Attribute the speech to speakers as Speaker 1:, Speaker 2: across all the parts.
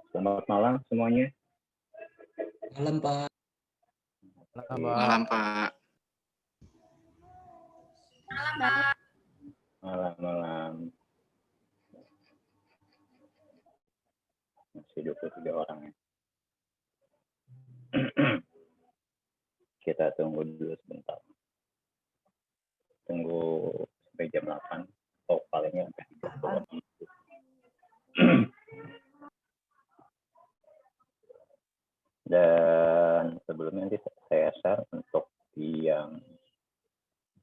Speaker 1: Selamat malam semuanya.
Speaker 2: Malam, Pak.
Speaker 3: Malam, Pak.
Speaker 1: Malam. Masih 23 orang ya. Kita tunggu dulu sebentar. Tunggu sampai jam 8 atau palingnya sampai 30 menit. Dan sebelumnya nanti saya share untuk yang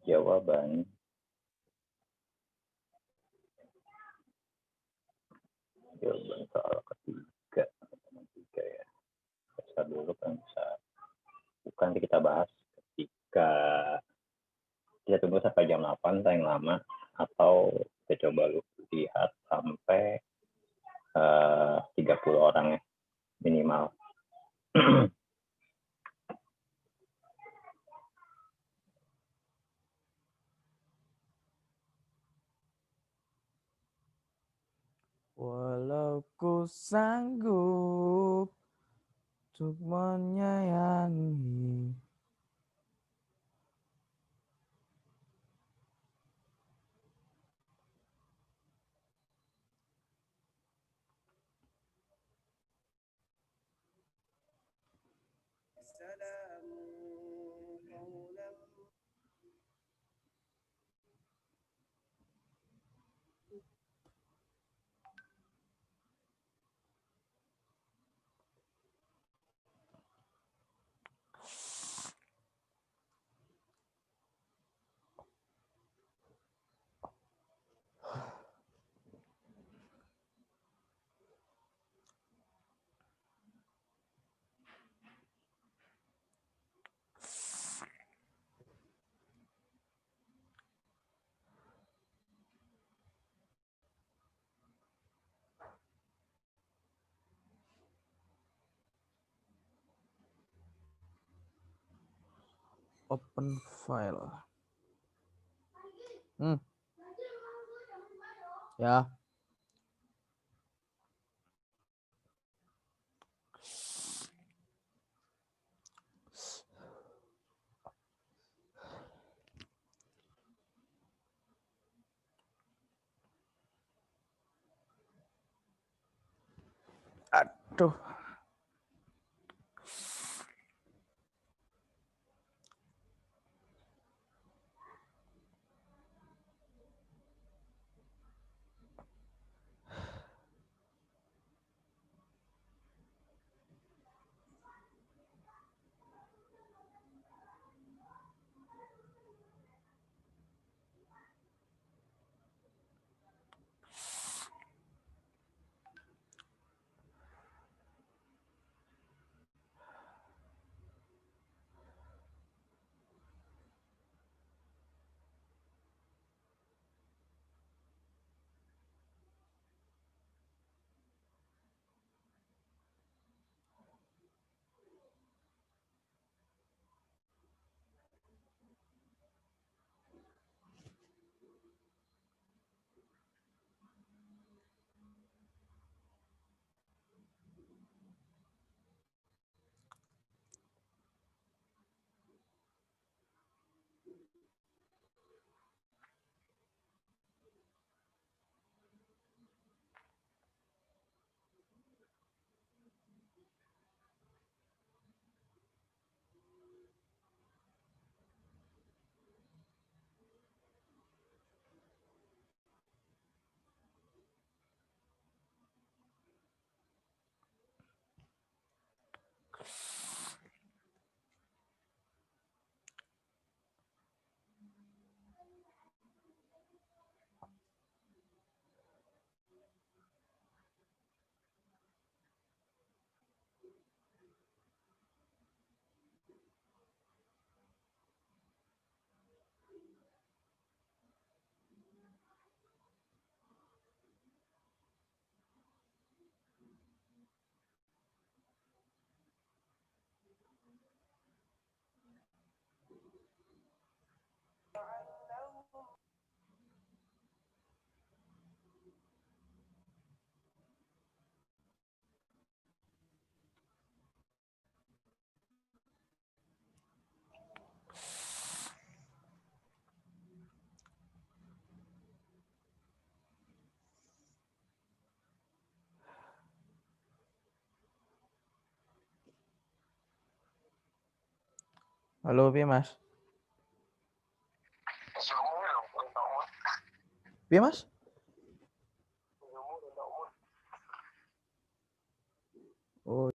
Speaker 1: jawaban soal ketiga ya. Saya dulu kan bisa bukan kita bahas ketika kita tunggu sampai jam 8 paling lama, atau kita coba lihat sampai 30 orang ya minimal.
Speaker 4: Walau ku sanggup untuk menyayangi, open file. Ya. Aduh. Halo, piye Mas? Piye Mas? Oh,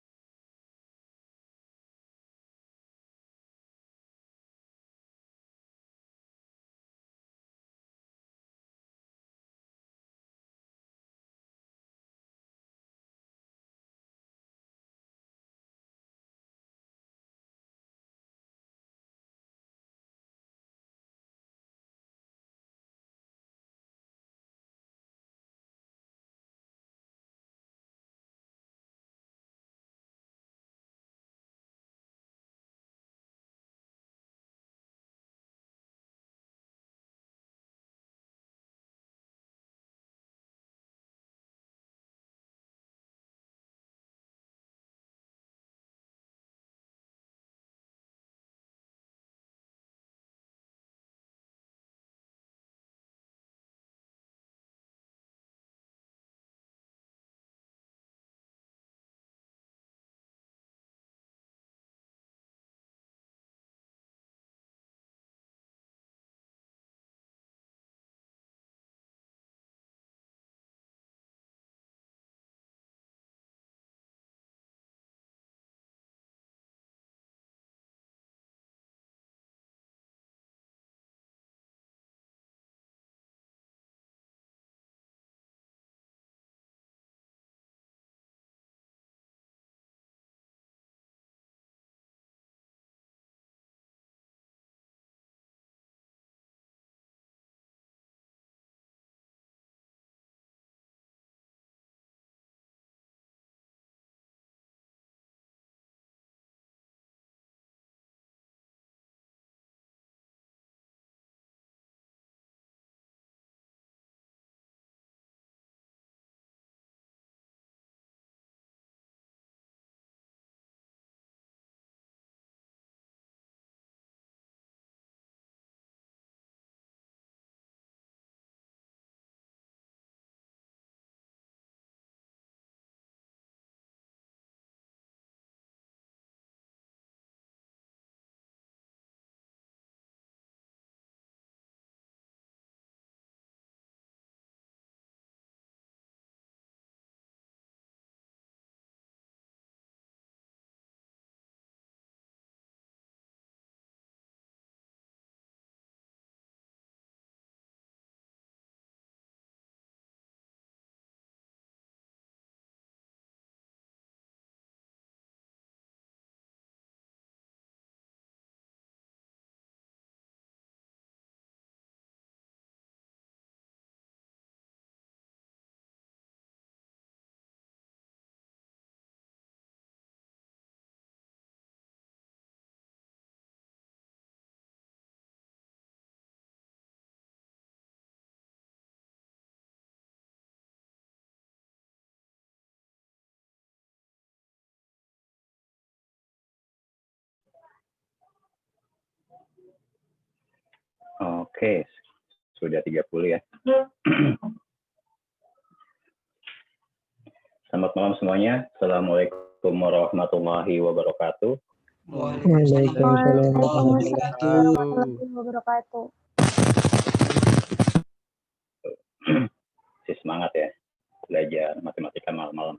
Speaker 1: Oke, sudah 30 ya. Selamat malam semuanya. Assalamualaikum warahmatullahi wabarakatuh.
Speaker 2: Waalaikumsalam warahmatullahi
Speaker 5: Warahmatullahi wabarakatuh.
Speaker 1: Si semangat ya, belajar matematika malam-malam.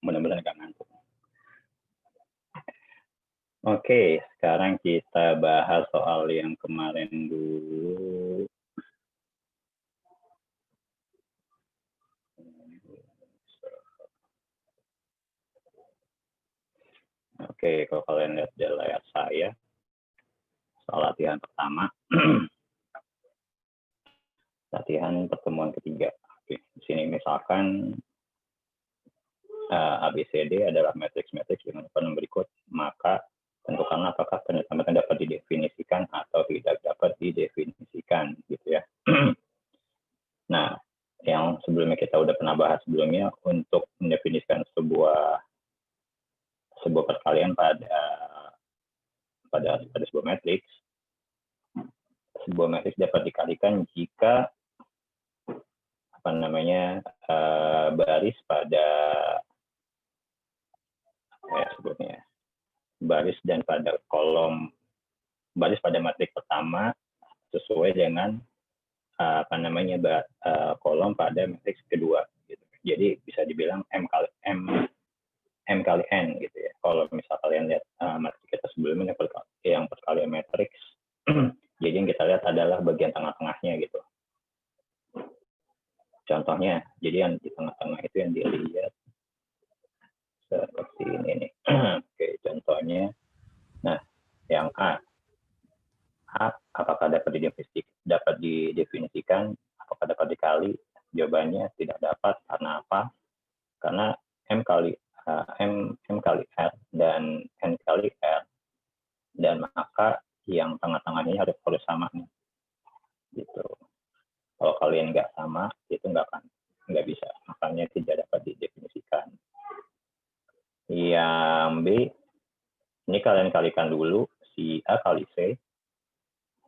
Speaker 1: Mudah-mudahan gak ngantuk. Oke, sekarang kita bahas soal yang kemarin dulu. Oke, kalau kalian lihat di layar saya, soal latihan pertama, latihan pertemuan ketiga. Oke, di sini misalkan ABCD adalah matriks-matriks dengan penuh berikut, maka tentukanlah apakah ternyata dapat didefinisikan atau tidak dapat didefinisikan, gitu ya. Nah, yang sebelumnya kita udah pernah bahas sebelumnya, untuk mendefinisikan sebuah perkalian pada sebuah matriks dapat dikalikan jika baris pada baris dan pada kolom baris pada matriks pertama sesuai dengan kolom pada matriks kedua gitu. Jadi bisa dibilang M kali N gitu ya. Kalau misal kalian lihat matriks kita sebelumnya yang perkalian matriks, jadi yang kita lihat adalah bagian tengah-tengahnya gitu. Contohnya, jadi yang di tengah-tengah itu yang dilihat seperti ini nih. Oke, contohnya. Nah, yang A apakah dapat didefinisikan? Apakah dapat dikali? Jawabannya tidak dapat. Karena apa? Karena M kali R dan N kali R, dan maka yang tengah-tengahnya harus sama nih. Gitu. Kalau kalian nggak sama, itu nggak bisa. Makanya tidak dapat didefinisikan. Yang B, ini kalian kalikan dulu si A kali C.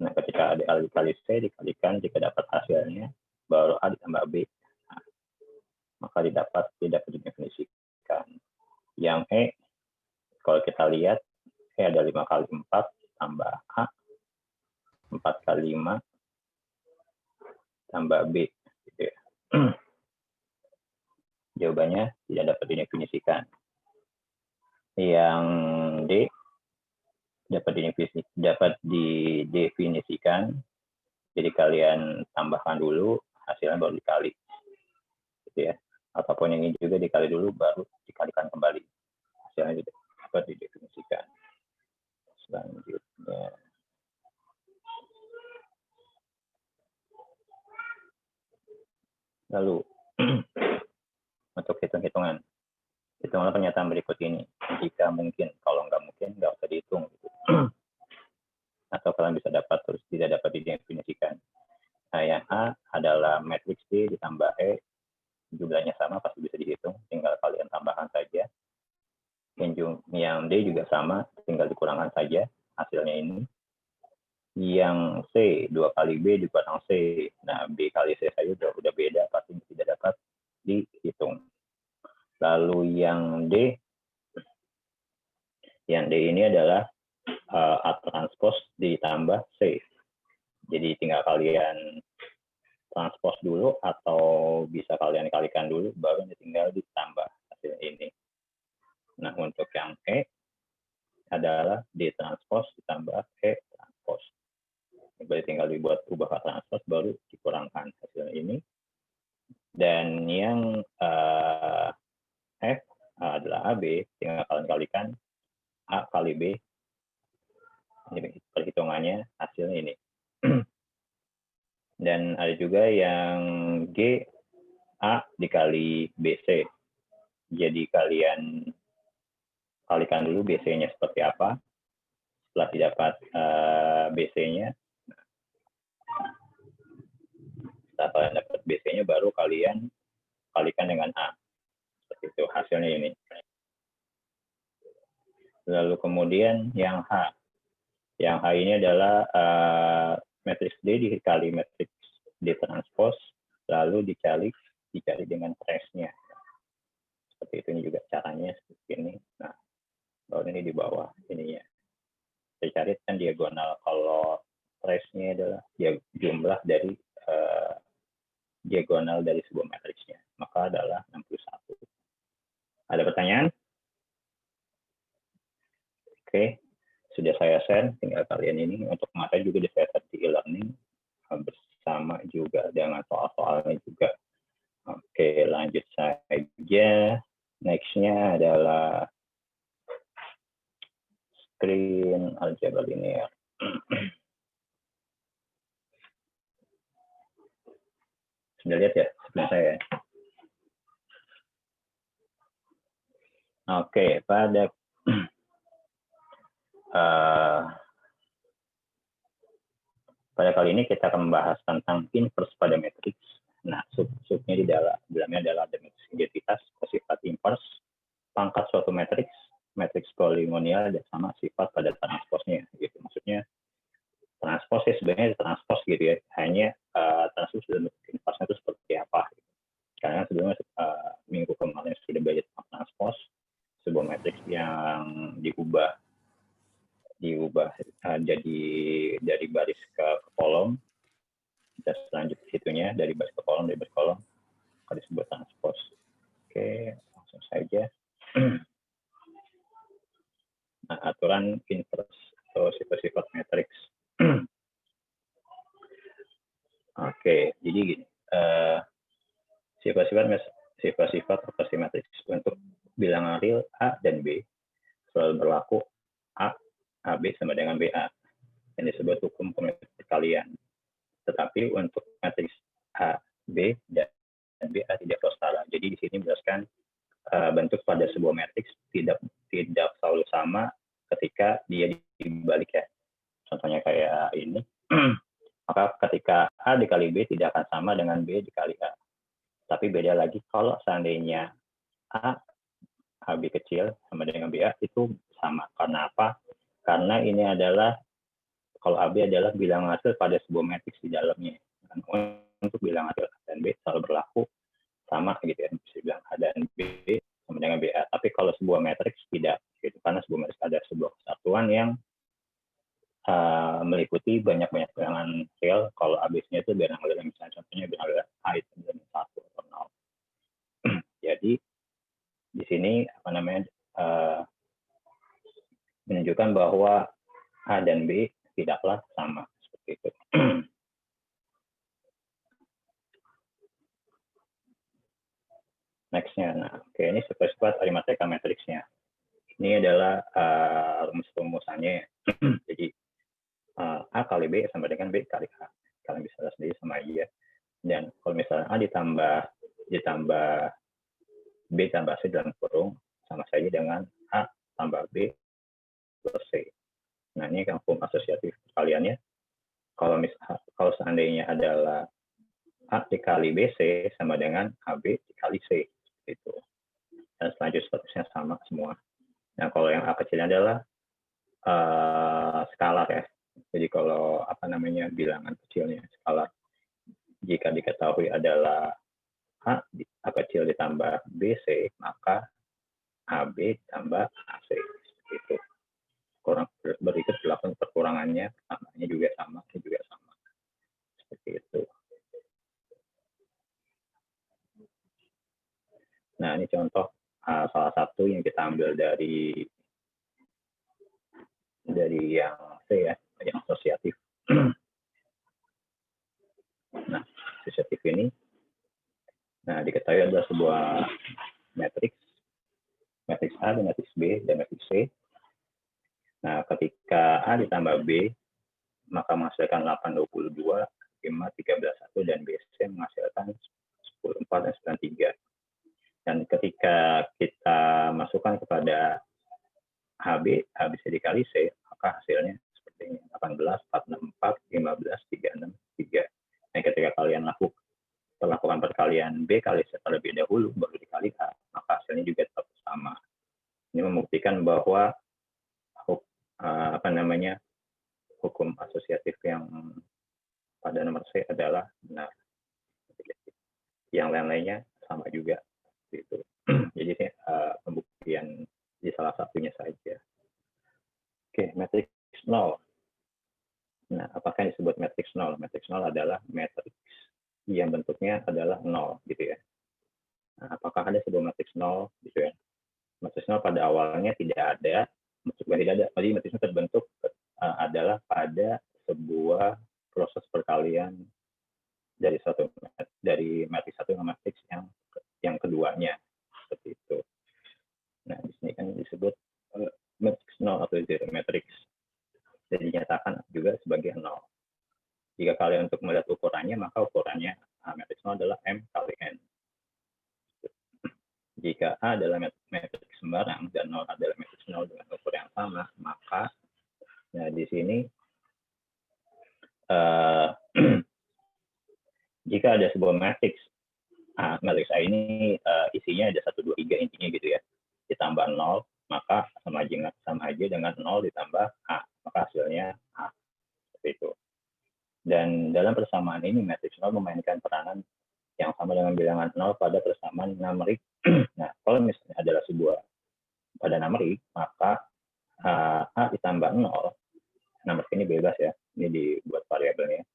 Speaker 1: Nah, ketika A kali C dikalikan, jika dapat hasilnya, baru A ditambah B. Nah, maka tidak didefinisikan. Yang E, kalau kita lihat, E ada 5 kali 4 tambah A, 4 kali 5 tambah B. Gitu ya. Jawabannya tidak dapat didefinisikan. Yang D, dapat didefinisikan. Jadi kalian tambahkan dulu, hasilnya baru dikali. Gitu ya. Ataupun yang ini juga dikali dulu, baru dikalikan kembali. Hasilnya juga dapat didefinisikan. Selanjutnya. Lalu, untuk hitung-hitungan pernyataan berikut ini. Jika mungkin, kalau nggak mungkin, nggak usah dihitung. Gitu. Atau kalian bisa dapat, terus tidak dapat didefinisikan. Nah, yang A adalah matriks D ditambah E. Jumlahnya sama, pasti bisa dihitung. Tinggal kalian tambahkan saja. Yang D juga sama, tinggal dikurangkan saja hasilnya ini. Yang C, 2 kali B dikurang C. Nah, B kali C saja udah beda, pasti tidak dapat dihitung. Lalu yang D ini adalah A transpos ditambah C. Jadi tinggal kalian transpos dulu, atau bisa kalian kalikan dulu, baru tinggal ditambah hasil ini. Nah, untuk yang E adalah D transpos ditambah E transpos. Berarti tinggal ubah ke transpos, baru dikurangkan hasil ini. Dan yang F adalah AB, tinggal kalian kalikan A kali B. Ini perhitungannya hasilnya ini. Dan ada juga yang G, A dikali BC. Jadi kalian kalikan dulu BC-nya seperti apa. Setelah didapat BC-nya, setelah kalian dapat BC-nya, baru kalian kalikan dengan A. Seperti itu hasilnya ini. Lalu kemudian yang H. Yang H ini adalah matriks D dikali matriks D transpos, lalu dikali dengan trace-nya. Seperti itu, ini juga caranya seperti ini. Nah, baru ini di bawah ininya. Saya cari kan diagonal. Kalau trace-nya adalah jumlah dari diagonal dari sebuah matriksnya, maka adalah 61. Ada pertanyaan? Oke, sudah saya share, tinggal kalian ini untuk materi juga di-share di e-learning bersama juga dengan soal-soalnya juga. Oke, lanjut saja. Next-nya adalah screen algebra linear. Sudah lihat ya screen saya? Oke, pada kali ini kita akan membahas tentang inverse pada matriks. Nah, subnya di dalamnya adalah ada matriks identitas, sifat inverse, pangkat suatu matriks, matriks polinomial, dan sama sifat pada transposnya. Gitu. Maksudnya transpos sebenarnya transpos gitu ya, hanya transpos dan inverse itu seperti apa. Gitu. Karena sebelumnya minggu kemarin sudah belajar tentang transpos, sebuah matriks yang diubah diubah jadi dari baris ke kolom, dan selanjutnya situnya dari baris ke kolom, akan disebut transpose. Oke, langsung saja. Nah, aturan inverse atau sifat-sifat matriks. Oke, jadi gini, sifat-sifat operasi matriks untuk bilangan real A dan B selalu berlaku AB sama dengan BA, yang disebut hukum perkalian. Tetapi untuk matriks A, B, dan BA tidak setara. Jadi di sini menjelaskan bentuk pada sebuah matriks tidak selalu sama ketika dia dibalik ya. Contohnya kayak ini. Maka ketika A dikali B tidak akan sama dengan B dikali A. Tapi beda lagi kalau seandainya AB kecil sama dengan BA itu sama. Karena apa? Karena ini adalah, kalau AB adalah bilangan hasil pada sebuah matriks di dalamnya. Dan untuk bilangan hasil A dan B selalu berlaku sama gitu ya. Bisa bilang A dan B sama dengan BA. Tapi kalau sebuah matriks tidak. Gitu. Karena sebuah matriks ada sebuah kesatuan yang meliputi banyak-banyak bilangan real. Kalau ABC-nya itu bilangan real, misalnya contohnya bilangan A itu dengan 1 atau 0. Jadi di sini menunjukkan bahwa A dan B tidaklah sama seperti itu. Next-nya, nah, oke, ini sifat-sifat arimateka matriksnya. Ini adalah rumus-rumusannya. Jadi A kali B sama dengan B kali A. Kalian bisa lihat sendiri sama aja. Dan kalau misalnya A ditambah B tambah C dalam kurung, sama saja dengan A tambah B plus C. Nah, ini kan hukum asosiatif perkaliannya. Kalau seandainya adalah A dikali BC sama dengan AB dikali C. Itu. Dan selanjutnya statusnya sama semua. Nah, kalau yang A kecilnya adalah skalar ya. Jadi kalau bilangan kecilnya skalar. Jika diketahui adalah A kecil ditambah BC, maka AB tambah AC. Itu. Berikut dilakukan perkurangannya, pertamanya juga sama, ini juga sama. Seperti itu. Nah, ini contoh salah satu yang kita ambil dari yang C ya, yang asosiatif. Nah, asosiatif ini, diketahui adalah sebuah matriks A dan matriks B dan matriks C. Nah, ketika A ditambah B, maka menghasilkan 8, 22, 5, 13, 1, dan BC menghasilkan 10, 4, dan 9, 3. Dan ketika kita masukkan kepada HB, ABC dikali C, maka hasilnya seperti ini, 18, 4, 6, 4, 15, 3, 6, 3. Dan ketika kalian lakukan perkalian B kali C terlebih dahulu, baru dikali A, maka hasilnya juga tetap sama. Ini membuktikan bahwa hukum asosiatif yang pada nomor C adalah benar. Yang lain-lainnya sama juga. Gitu. Jadi pembuktian di salah satunya saja. Oke, matriks 0. Nah, apakah yang disebut matriks 0? Matriks 0 adalah matriks yang bentuknya adalah 0, gitu ya. Nah, apakah ada sebuah matriks 0, gitu ya? Matriks 0 pada awalnya tidak ada. Jadi matriks 0 terbentuk adalah pada sebuah proses perkalian dari matriks 1 ke matriks yang keduanya, seperti itu. Nah, di sini kan disebut matriks 0 atau zero matrix. Jadi dinyatakan juga sebagai 0. Jika kalian untuk melihat ukurannya, maka ukurannya matriks 0 adalah M kali N. Jika A adalah matriks sembarang dan 0 adalah matriks 0 dengan ukur yang sama, maka di sini jika ada sebuah matriks matriks A ini isinya ada 1, 2, 3 intinya gitu ya, ditambah 0, maka sama aja dengan 0 ditambah A, maka hasilnya A. Seperti itu. Dan dalam persamaan ini, matriks 0 memainkan peranan yang sama dengan bilangan 0 pada persamaan numerik. Nah, kalau misalnya adalah sebuah pada numerik, maka A ditambah 0, nomor ini bebas ya, ini dibuat variabelnya.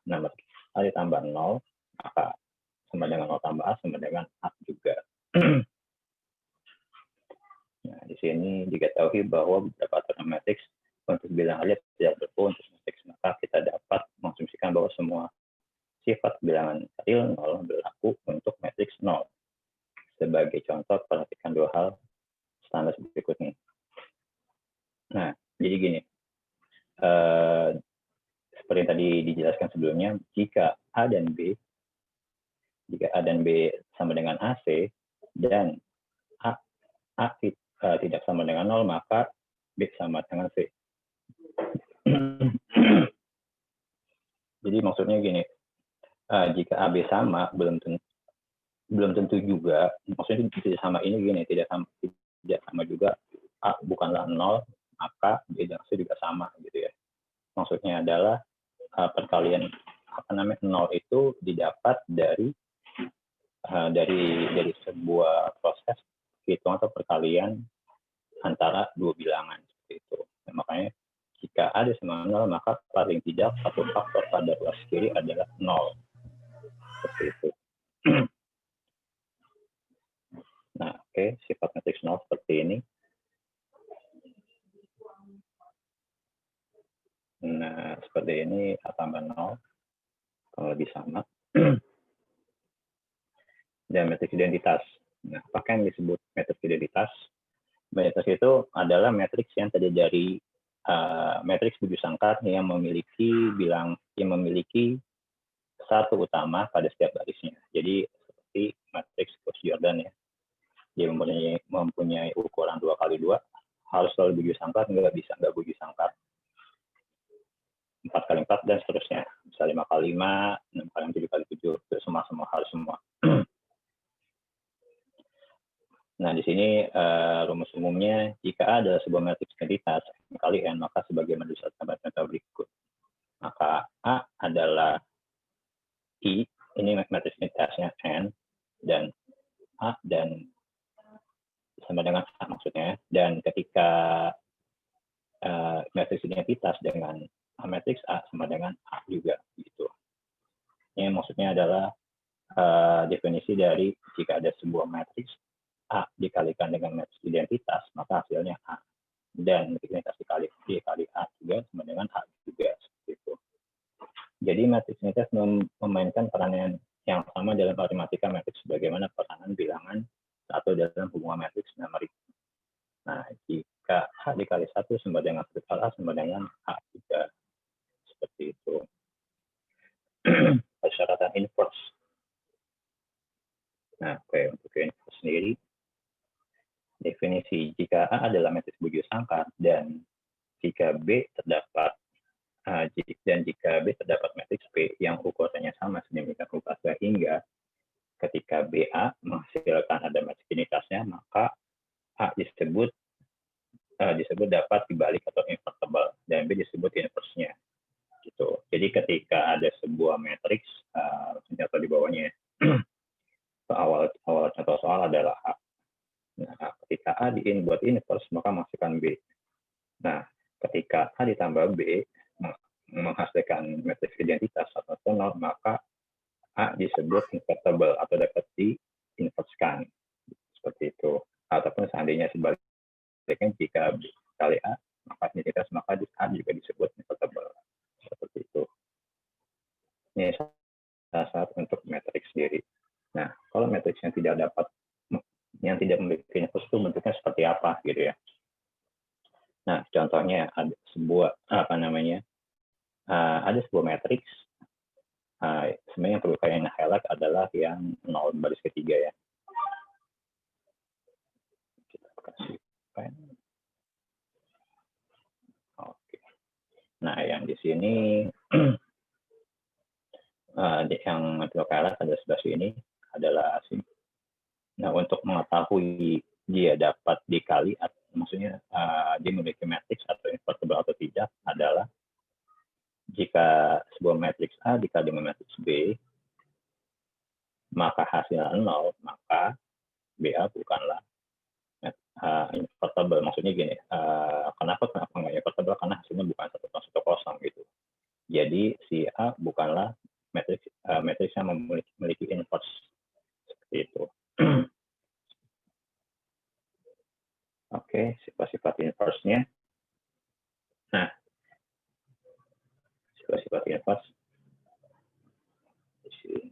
Speaker 1: Nomor A ditambah 0, maka sama dengan 0 tambah A sama dengan A juga. Nah, di sini diketahui bahwa beberapa aturan matriks untuk bilang aja tidak berlaku untuk matriks, maka kita dapat mengasumsikan bahwa semua sifat bilangan real 0 berlaku untuk matriks 0. Sebagai contoh, perhatikan dua hal standar berikutnya. Nah, jadi gini, seperti yang tadi dijelaskan sebelumnya, jika A dan B sama dengan AC dan A tidak sama dengan 0, maka B sama dengan C. Jadi maksudnya gini, jika AB sama, belum tentu juga, maksudnya tidak sama ini gini, tidak sama juga A bukanlah 0, maka B dan C juga sama gitu ya. Maksudnya adalah perkalian 0 itu didapat dari sebuah proses hitung atau perkalian antara dua bilangan seperti itu. Nah, makanya jika ada sama 0, maka paling tidak satu faktor pada ruas kiri adalah 0. Seperti itu. Nah, oke, sifat matriks 0 seperti ini. Nah, seperti ini A tambah 0, kalau lebih sama. Dan matriks identitas. Nah, apakah yang disebut matriks identitas? Matriks itu adalah matriks yang terdiri dari matriks tujuh sangkat yang memiliki satu utama pada setiap barisnya. Jadi seperti matriks Cauchy-Jordan ya. Dia mempunyai ukuran 2x2, harus selalu 7 sangkat, nggak 7 sangkat. 4x4 dan seterusnya. Bisa 5x5, 6x6, 7x7, itu semua harus semua. Nah, di sini rumus umumnya, jika A adalah sebuah matriks identitas kali N, maka sebagaimana disebutkan pada berikut. Maka A adalah I, ini matriks identitasnya N, dan A dan sama dengan A maksudnya. Dan ketika matriks identitas dengan matriks A sama dengan A juga gitu. Ini maksudnya adalah definisi dari jika ada sebuah matriks A dikalikan dengan matriks identitas, maka hasilnya A. Dan matriks identitas dikali A juga sama dengan A juga seperti itu. Jadi matriks identitas memainkan peranan yang sama dalam matematika matriks sebagaimana peranan bilangan atau dalam hubungan matriks numerik. Nah, jika A dikali 1 sama dengan A sama dengan A juga seperti itu. Persyaratan inverse. Nah, oke, untuk inverse sendiri, definisi jika A adalah matriks bujur sangkar dan jika B terdapat matriks B yang ukurannya sama sedemikian rupa sehingga ketika BA menghasilkan ada matriks identitasnya, maka A disebut dapat dibalik atau invertible dan B disebut inverse-nya. Gitu. Jadi ketika ada sebuah matriks contoh di bawahnya awal contoh soal adalah A. Nah, ketika A dibuat inverse maka menghasilkan B. Nah, ketika A ditambah B menghasilkan matriks identitas atau 0, maka A disebut invertible atau dapat diinverskan seperti itu. Ataupun seandainya sebaliknya jika B kali A maka identitas maka A juga disebut invertible seperti itu. Ini salah satu untuk matriks sendiri. Nah, kalau matriks yang tidak memiliki inverse itu bentuknya seperti apa gitu ya. Nah, contohnya ada sebuah ada sebuah matriks. Sebenarnya yang perlu kalian highlight adalah yang 0 baris ketiga ya. Kita kasih pen. Oke. Nah, yang di sini yang perlu kalian ada sebelah sini adalah nah, untuk mengetahui dia dapat dikali, maksudnya dia memiliki matriks atau invertible atau tidak adalah jika sebuah matriks A dikali dengan matriks B, maka hasilnya 0, maka BA bukanlah invertible. Maksudnya gini, kenapa nggak invertible? Karena hasilnya bukan 1,10 gitu. Jadi si A bukanlah matriks yang memiliki inverse seperti itu. Oke, sifat-sifat inverse-nya. Nah, sifat-sifat inverse di sini.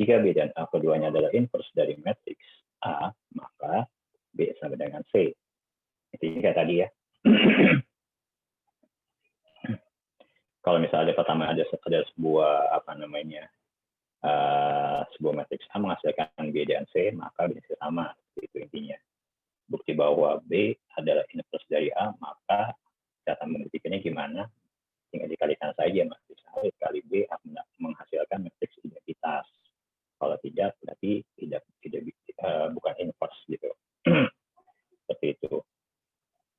Speaker 1: Jika B dan A keduanya adalah inverse dari matriks A, maka B sama dengan C. Itu kayak tadi ya. Kalau misalnya pertama ada sebuah sebuah matriks A menghasilkan B dan C, maka B sama. Itu intinya. Bukti bahwa B adalah inverse dari A, maka cara membuktikannya gimana? Tinggal dikalikan saja matriks A kali B akan menghasilkan matriks identitas. Kalau tidak, berarti bukan inverse gitu. Seperti itu.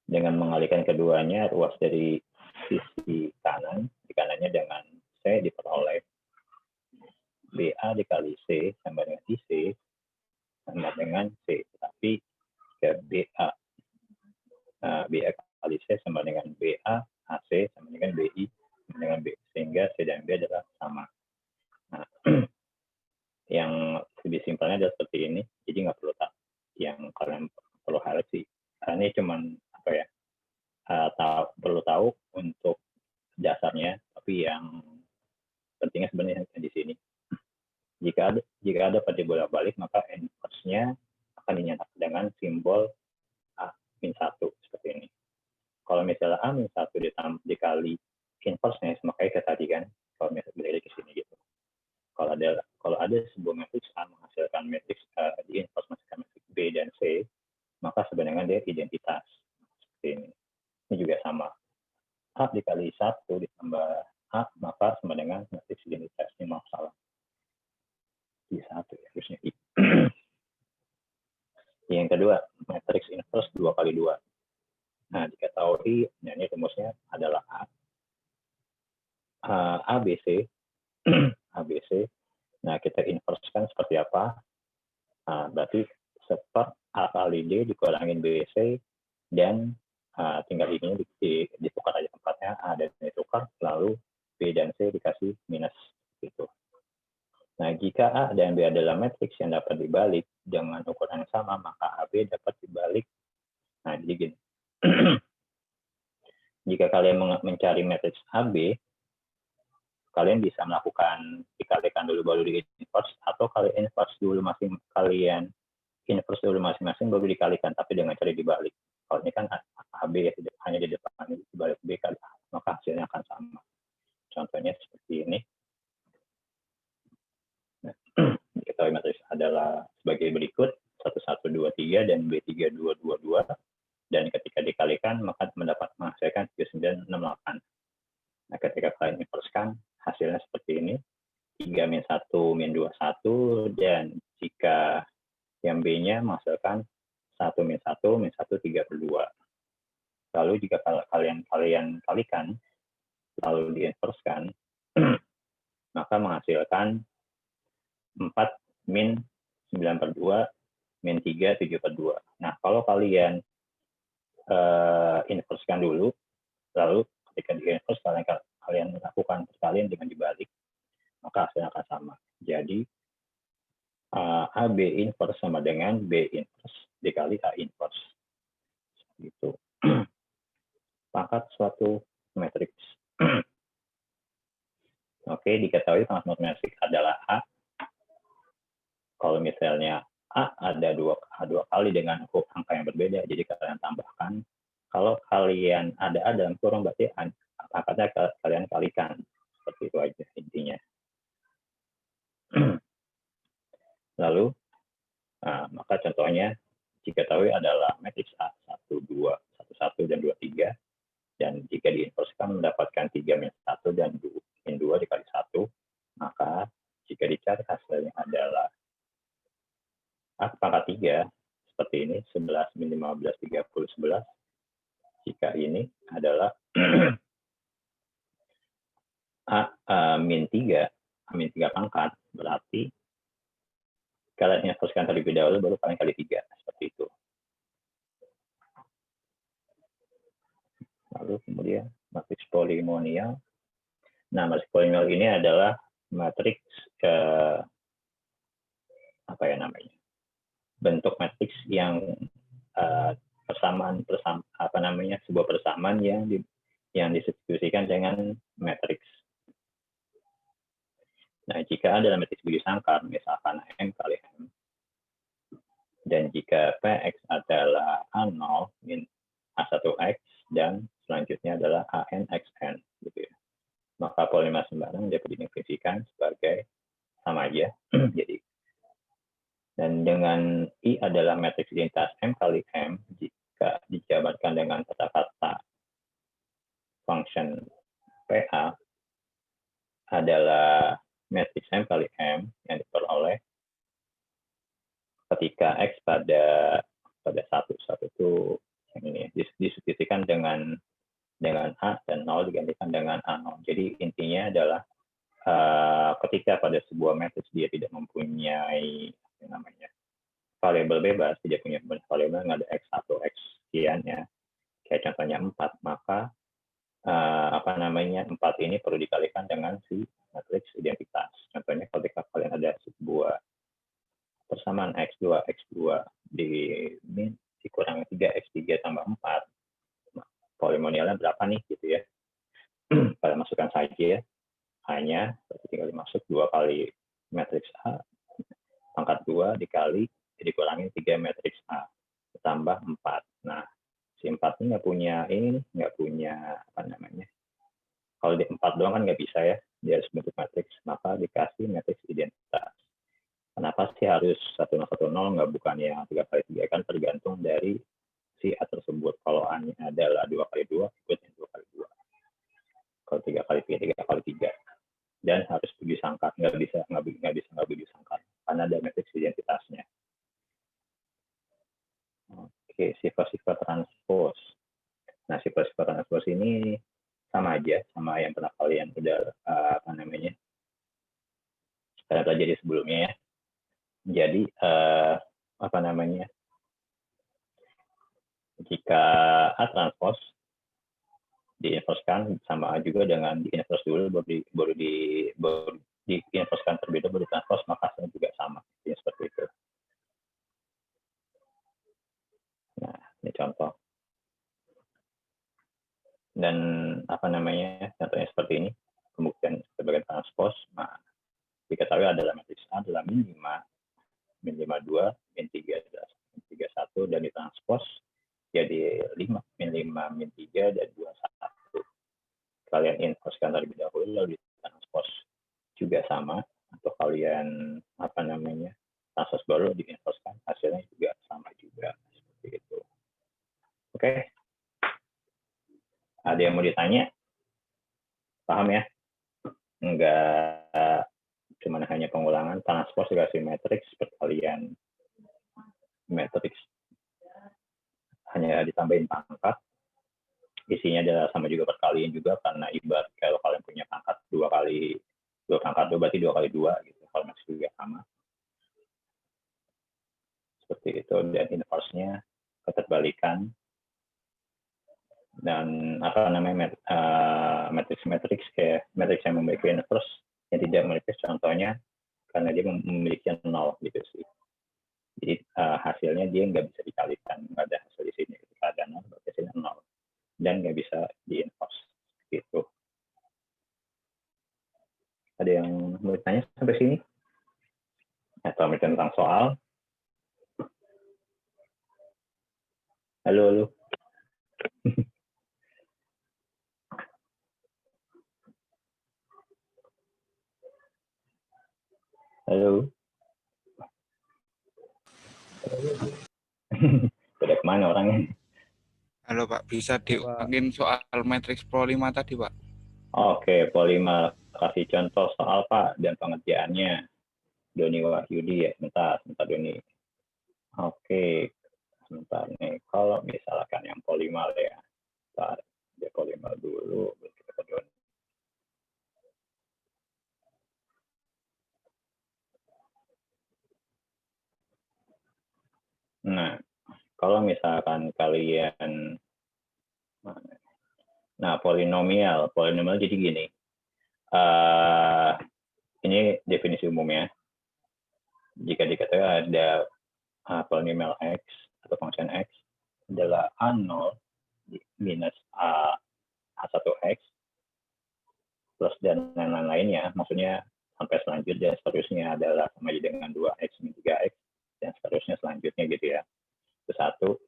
Speaker 1: Dengan mengalihkan keduanya, ruas dari sisi kanan, di kanannya dengan C diperoleh BA dikali C sama dengan IC sama dengan C. Tapi ke BA kali C sama dengan BA, AC sama dengan BI sama dengan B. Sehingga C dan B adalah sama. Nah, yang lebih simpelnya adalah seperti ini. Jadi nggak perlu yang kalian perlu harus sih. Ini cuman perlu tahu untuk dasarnya, tapi yang pentingnya sebenarnya di sini. Jika ada pada bolak-balik, maka inverse-nya akan dinyatakan dengan simbol A-1 seperti ini. Kalau misalnya A-1 dikali inverse-nya, makanya kayak tadi kan, kalau misalnya balik ke sini gitu. Kalau ada sebuah matriks A menghasilkan matriks di inverse menghasilkan matriks B dan C, maka sebenarnya dia identitas seperti ini. Ini juga sama. A dikali 1 ditambah A, maka sama dengan matriks identitas. Ini maaf salah. Di 1 ya, harusnya I. Yang kedua, matriks inverse 2 kali 2. Nah, diketahui, ini rumusnya adalah ABC. ABC. Nah, kita inversekan seperti apa? Berarti seper A kali D dikurangin BC, dan tinggal ini ditukar aja tempatnya, A dan D ditukar, lalu B dan C dikasih minus gitu. Nah, jika A dan B adalah matriks yang dapat dibalik dengan ukuran yang sama, maka AB dapat dibalik. Nah, jadi gini. Jika kalian mencari matriks AB, kalian bisa melakukan dikalikan dulu baru di inverse, atau kalian inverse dulu masing-masing baru dikalikan, tapi dengan cara dibalik. Kalau ini kan AB ya, hanya di depan, dibalik B kali A, maka hasilnya akan sama. Contohnya seperti ini. Nah, diketahui matriks adalah sebagai berikut, 1123 dan B3222, dan ketika dikalikan maka menghasilkan 3968. Nah, ketika kalian inversekan, hasilnya seperti ini, 3 min 1 min 21, dan jika yang B-nya menghasilkan 1 min 1 min 1 3/2. Lalu jika kalian kalikan, lalu diinverskan, maka menghasilkan 4 min 9/2 min 3 7/2. Nah, kalau kalian inverskan dulu, lalu ketika di-inverse kalian lakukan perkalian dengan dibalik, maka hasilnya akan sama. Jadi AB inverse sama dengan B inverse dikali A inverse. Itu pangkat suatu matriks. Oke, diketahui pangkat matriks adalah A. Kalau misalnya A ada dua kali dengan angka yang berbeda, jadi kalian tambahkan. Kalau kalian ada dalam kurung, berarti angkanya kalian kalikan. Seperti itu aja intinya. Lalu, maka contohnya jika tahu adalah matriks A 1, 2, 1, 1, dan 2, 3. Dan jika diinverskan mendapatkan 3 min 1 dan min 2 dikali 1, maka jika dicari hasilnya adalah A pangkat 3, seperti ini, 11 min 15, 30, 11. Jika ini adalah A min 3 Amin 3 pangkat, berarti kalian inversekan terlebih dahulu, baru kalian kali 3, seperti itu. Lalu kemudian matriks polinomial. Nah, matriks polinomial ini adalah matriks bentuk matriks yang sebuah persamaan yang disubstitusikan dengan matriks. Nah, jika adalah matriks biji sangkar, misalkan M kali M, dan jika Px adalah A0 min A1X, dan selanjutnya adalah ANXN, gitu ya. Maka polinomial sembarang dapat didefinisikan sebagai sama aja. Jadi, dan dengan I adalah matriks identitas M kali M, jika dijabarkan dengan kata-kata function PA adalah matriks M kali M yang diperoleh ketika X pada 1 itu yang ini disubstitusikan dengan A dan 0 digantikan dengan A0. Jadi intinya adalah ketika pada sebuah matriks dia tidak mempunyai variabel bebas, tidak punya variabel yang ada X1, X sekian ya, kayak contohnya 4, maka 4 ini perlu dikalikan dengan si matriks identitas. Contohnya ketika kalian ada sebuah persamaan X2 dikurangi 3X3 tambah 4, polinomialnya berapa nih gitu ya. Kalian masukkan saja, hanya tinggal dimasuk 2 kali matriks A pangkat 2 dikurangi 3 matriks A tambah 4. Nah, si 4 ini nggak punya kalau di 4 doang kan nggak bisa ya, dia harus bentuk matriks, maka dikasih matriks identitas. Kenapa sih harus 1010, nggak bukan yang 3 kali 3, kan tergantung dari si A tersebut. Kalau A-nya adalah 2 kali 2, ikutnya 2 kali 2. Kalau 3 kali 3, 3 kali 3. Dan harus biji sangkar, nggak bisa biji sangkar, karena ada matriks identitasnya. Oke, sifat-sifat transpos. Nah, sifat-sifat transpos ini sama aja sama yang pernah kalian udah kalian pelajari sebelumnya ya. Jadi jika A transpos diinverskan sama juga dengan diinvers dulu baru diinverskan terlebih dahulu ditranspos, maka hasilnya juga sama. Jadi seperti itu. Nah, ini contoh. Dan contohnya seperti ini. Pembuktian sebagai transpos. Nah, diketahui adalah matriks A adalah min 5, min 52, min 3, min 31, dan ditranspos jadi 5, min 5, min 3, dan 21. Kalian inverskan terlebih dahulu, lalu ditranspos juga sama, atau kalian transpos baru diinverskan, hasilnya juga sama juga, seperti itu. Oke. Ada yang mau ditanya? Paham ya? Enggak cuma hanya pengulangan, transpos dikasih matriks, perkalian matriks hanya ditambahin pangkat, isinya adalah sama juga perkalian juga, karena ibarat kalau kalian punya pangkat 2 kali 2 pangkat 2 berarti 2 kali 2 gitu, kalau matriks juga sama. Seperti itu. Dan inversnya keterbalikan, dan matriks kayak matriks yang memiliki inverse yang tidak memiliki, contohnya karena dia memiliki 0 gitu sih. Jadi hasilnya dia nggak bisa dikalikan, nggak ada hasil di sini. Ketika ada 0, berarti hasilnya 0. Dan nggak bisa di-inverse. Gitu. Ada yang mau ditanya sampai sini? Atau tentang soal? Halo. Halo. Udah kemana orangnya?
Speaker 3: Halo Pak, bisa diulangin soal matriks Pro 5 tadi Pak?
Speaker 1: Oke, Pro 5 kasih contoh soal Pak dan pengerjaannya. Doni Wahyudi ya, sebentar Doni. Oke, sebentar nih. Kalau misalkan yang polimal ya, bentar, dia polimal dulu, kita ke Doni. kalau misalkan kalian, nah polinomial jadi gini, ini definisi umumnya. Jika dikatakan ada polinomial x atau function x adalah A0 minus A1x plus dan lain-lainnya, maksudnya sampai selanjutnya dan seterusnya adalah sama dengan 2x min 3x dan seterusnya selanjutnya gitu ya. Itu satu.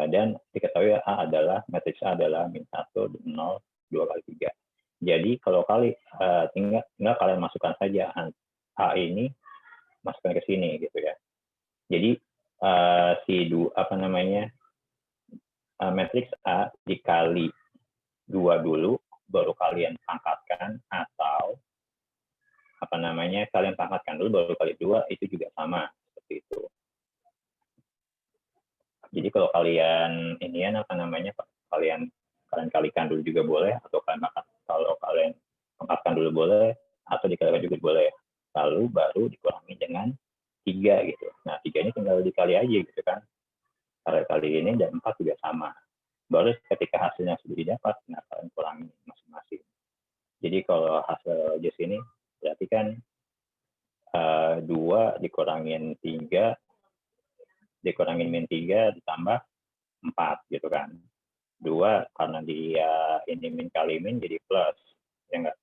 Speaker 1: Dan diketahui A adalah matriks A adalah min 1, 0, 2 kali 3. Jadi kalau tinggal kalian masukkan saja A ini, masukkan ke sini gitu ya. Jadi matriks A dikali 2 dulu, baru kalian pangkatkan, atau kalian pangkatkan dulu baru kali 2, itu juga sama seperti itu. Jadi kalau kalian kalian kalikan dulu juga boleh, atau kalau kalian pangkatkan dulu boleh, atau dikalikan juga boleh. Lalu baru dikurangi dengan 3 gitu. Nah, 3 ini tinggal dikali aja gitu kan. Kali ini dan 4 juga sama. Baru ketika hasilnya sudah didapat, nah kalian kurangi masing-masing. Jadi kalau hasil just ini berarti kan 2 dikurangin 3 dikurangin min 3 ditambah 4 gitu kan. 2 karena dia ini min kali min jadi plus, ya enggak?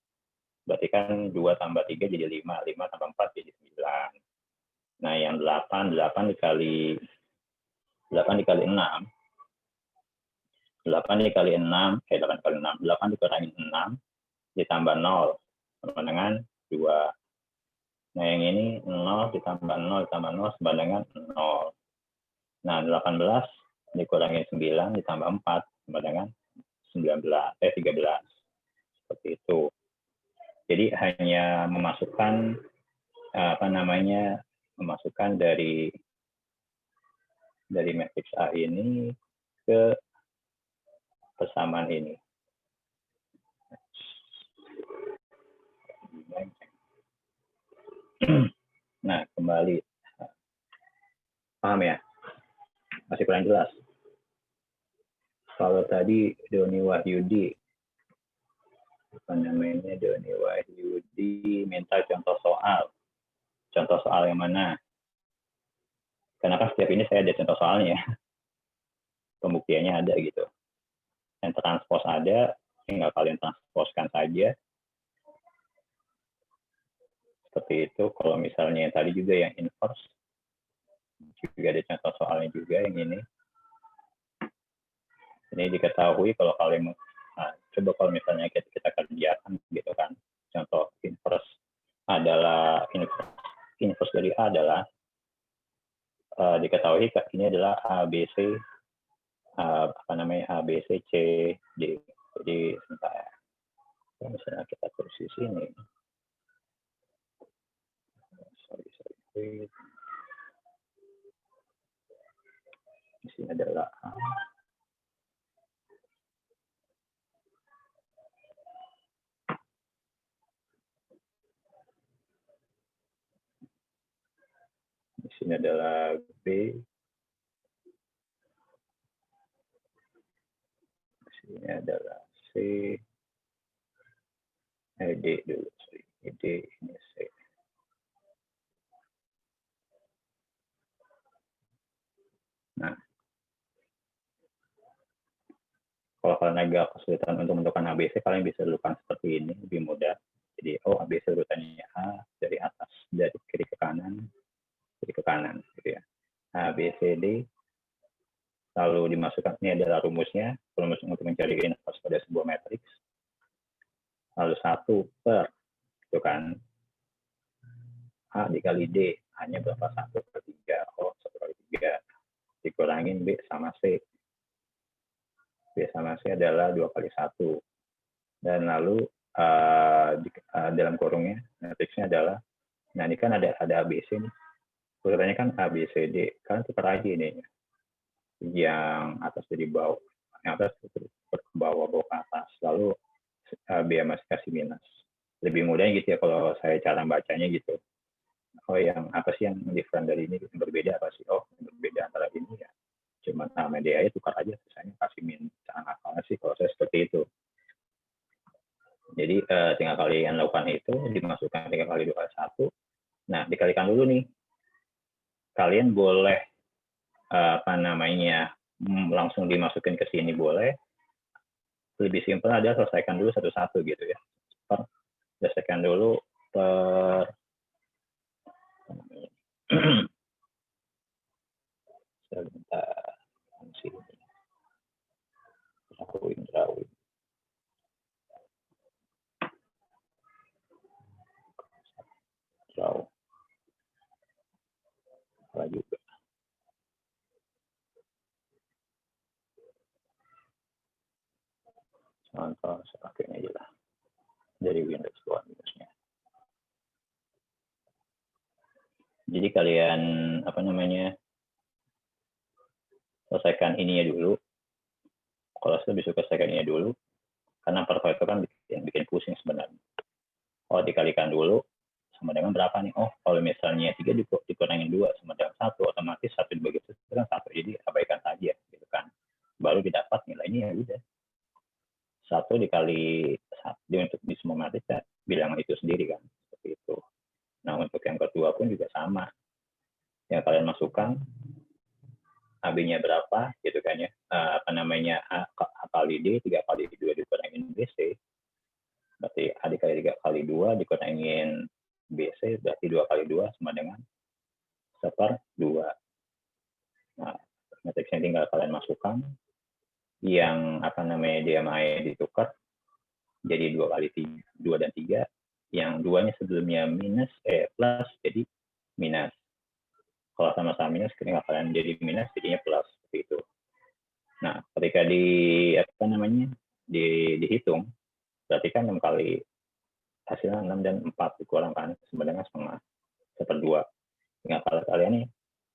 Speaker 1: Berarti kan 2 tambah 3 jadi 5, 5 tambah 4 jadi 9. Nah, yang 8 dikali 6. 8 dikali 6 8 dikurangin 6 ditambah 0 sama dengan 2. Nah, yang ini 0 ditambah 0 ditambah 0 sama dengan 0. Nah, 18 dikurangin 9 ditambah 4 sama dengan 13. Seperti itu. Jadi hanya memasukkan memasukkan dari matriks A ini ke persamaan ini. Nah, kembali. Paham ya? Masih kurang jelas. Kalau tadi Doni Wahyudi minta contoh soal. Contoh soal yang mana? Kenapa setiap ini saya ada contoh soalnya? Pembuktiannya ada gitu. Yang transpose ada, tinggal kalian transposkan saja. Seperti itu. Kalau misalnya yang tadi juga yang inverse, juga ada contoh soalnya juga yang ini. Ini diketahui kalau kalian coba kalau misalnya kita kerjakan gitu kan. Contoh inverse dari A adalah diketahui ini adalah ABC C D. Jadi sebentar ya. Misalnya kita tulis di sini. Sorry. Di sini adalah A. Di sini adalah B. Di sini adalah C. D dulu, sorry. D ini C. Nah, kalau kalian agak kesulitan untuk menentukan ABC, kalian bisa lakukan seperti ini, lebih mudah. Jadi, ABC urutannya A dari atas, dari kiri ke kanan, gitu ya. A, B, C, D. Lalu dimasukkan, ini adalah rumus untuk mencari inverse pada sebuah matriks. Lalu 1 per, itu kan, A dikali D, hanya berapa? 1 per 3. 1 kali 3. Dikurangin B sama C. B sama C adalah 2 kali 1. Dan lalu dalam kurungnya, matriksnya adalah, nah ini kan ada ABC nih. Urutannya kan A, B, C, D. Kalian tukar aja ini. Yang atas jadi bawah. Yang atas ke bawah ke atas. Lalu B masih kasih minus. Lebih mudah gitu ya kalau saya cara bacanya gitu. Yang apa sih yang different dari ini? Yang berbeda apa sih? Yang berbeda antara ini ya. cuma nama dia aja tukar aja, misalnya kasih min cara ngapalnya sih kalau saya seperti itu. Jadi tinggal kalian lakukan itu, dimasukkan 3 kali 2 kali 1. Nah, dikalikan dulu nih. Kalian boleh langsung dimasukin ke sini boleh. Lebih simpel adalah selesaikan dulu satu-satu gitu ya. Selesaikan dulu per sebentar drawing. Draw. Apa juga. Contoh sepakainya aja lah. Dari Windows 2 minusnya. Jadi kalian selesaikan ininya dulu. Kalau saya lebih suka selesaikan ininya dulu, karena perfect itu kan bikin pusing sebenarnya. Oh, dikalikan dulu sama dengan berapa nih? Oh, kalau misalnya 3 dikurangin 2 sama dengan 1, otomatis 1 dibagi 1 kan 1. Jadi abaikan saja gitu kan. Baru didapat nilainya ya udah. 1 dikali 1 untuk di semua matris ya, bilangan itu sendiri kan. Seperti itu. Nah, untuk yang kedua pun juga sama. Yang kalian masukkan AB-nya berapa gitu kan ya. A kali D 3 kali 2 dikurangin BC. Berarti A dikali 3 kali 2 dikurangin BC, berarti 2 kali 2 sama dengan 1/2. Nah, matriksnya tinggal kalian masukkan. Yang dia mai ditukar jadi 2 kali 2 dan 3. Yang 2-nya sebelumnya plus jadi minus. Kalau sama-sama minus, ketika kalian jadi minus, jadinya plus seperti itu. Nah, ketika dihitung, berarti kan 6 kali hasilnya 6 dan 4 dikurangkan sama dengan setengah 1/2. Tinggal kalau kalian nih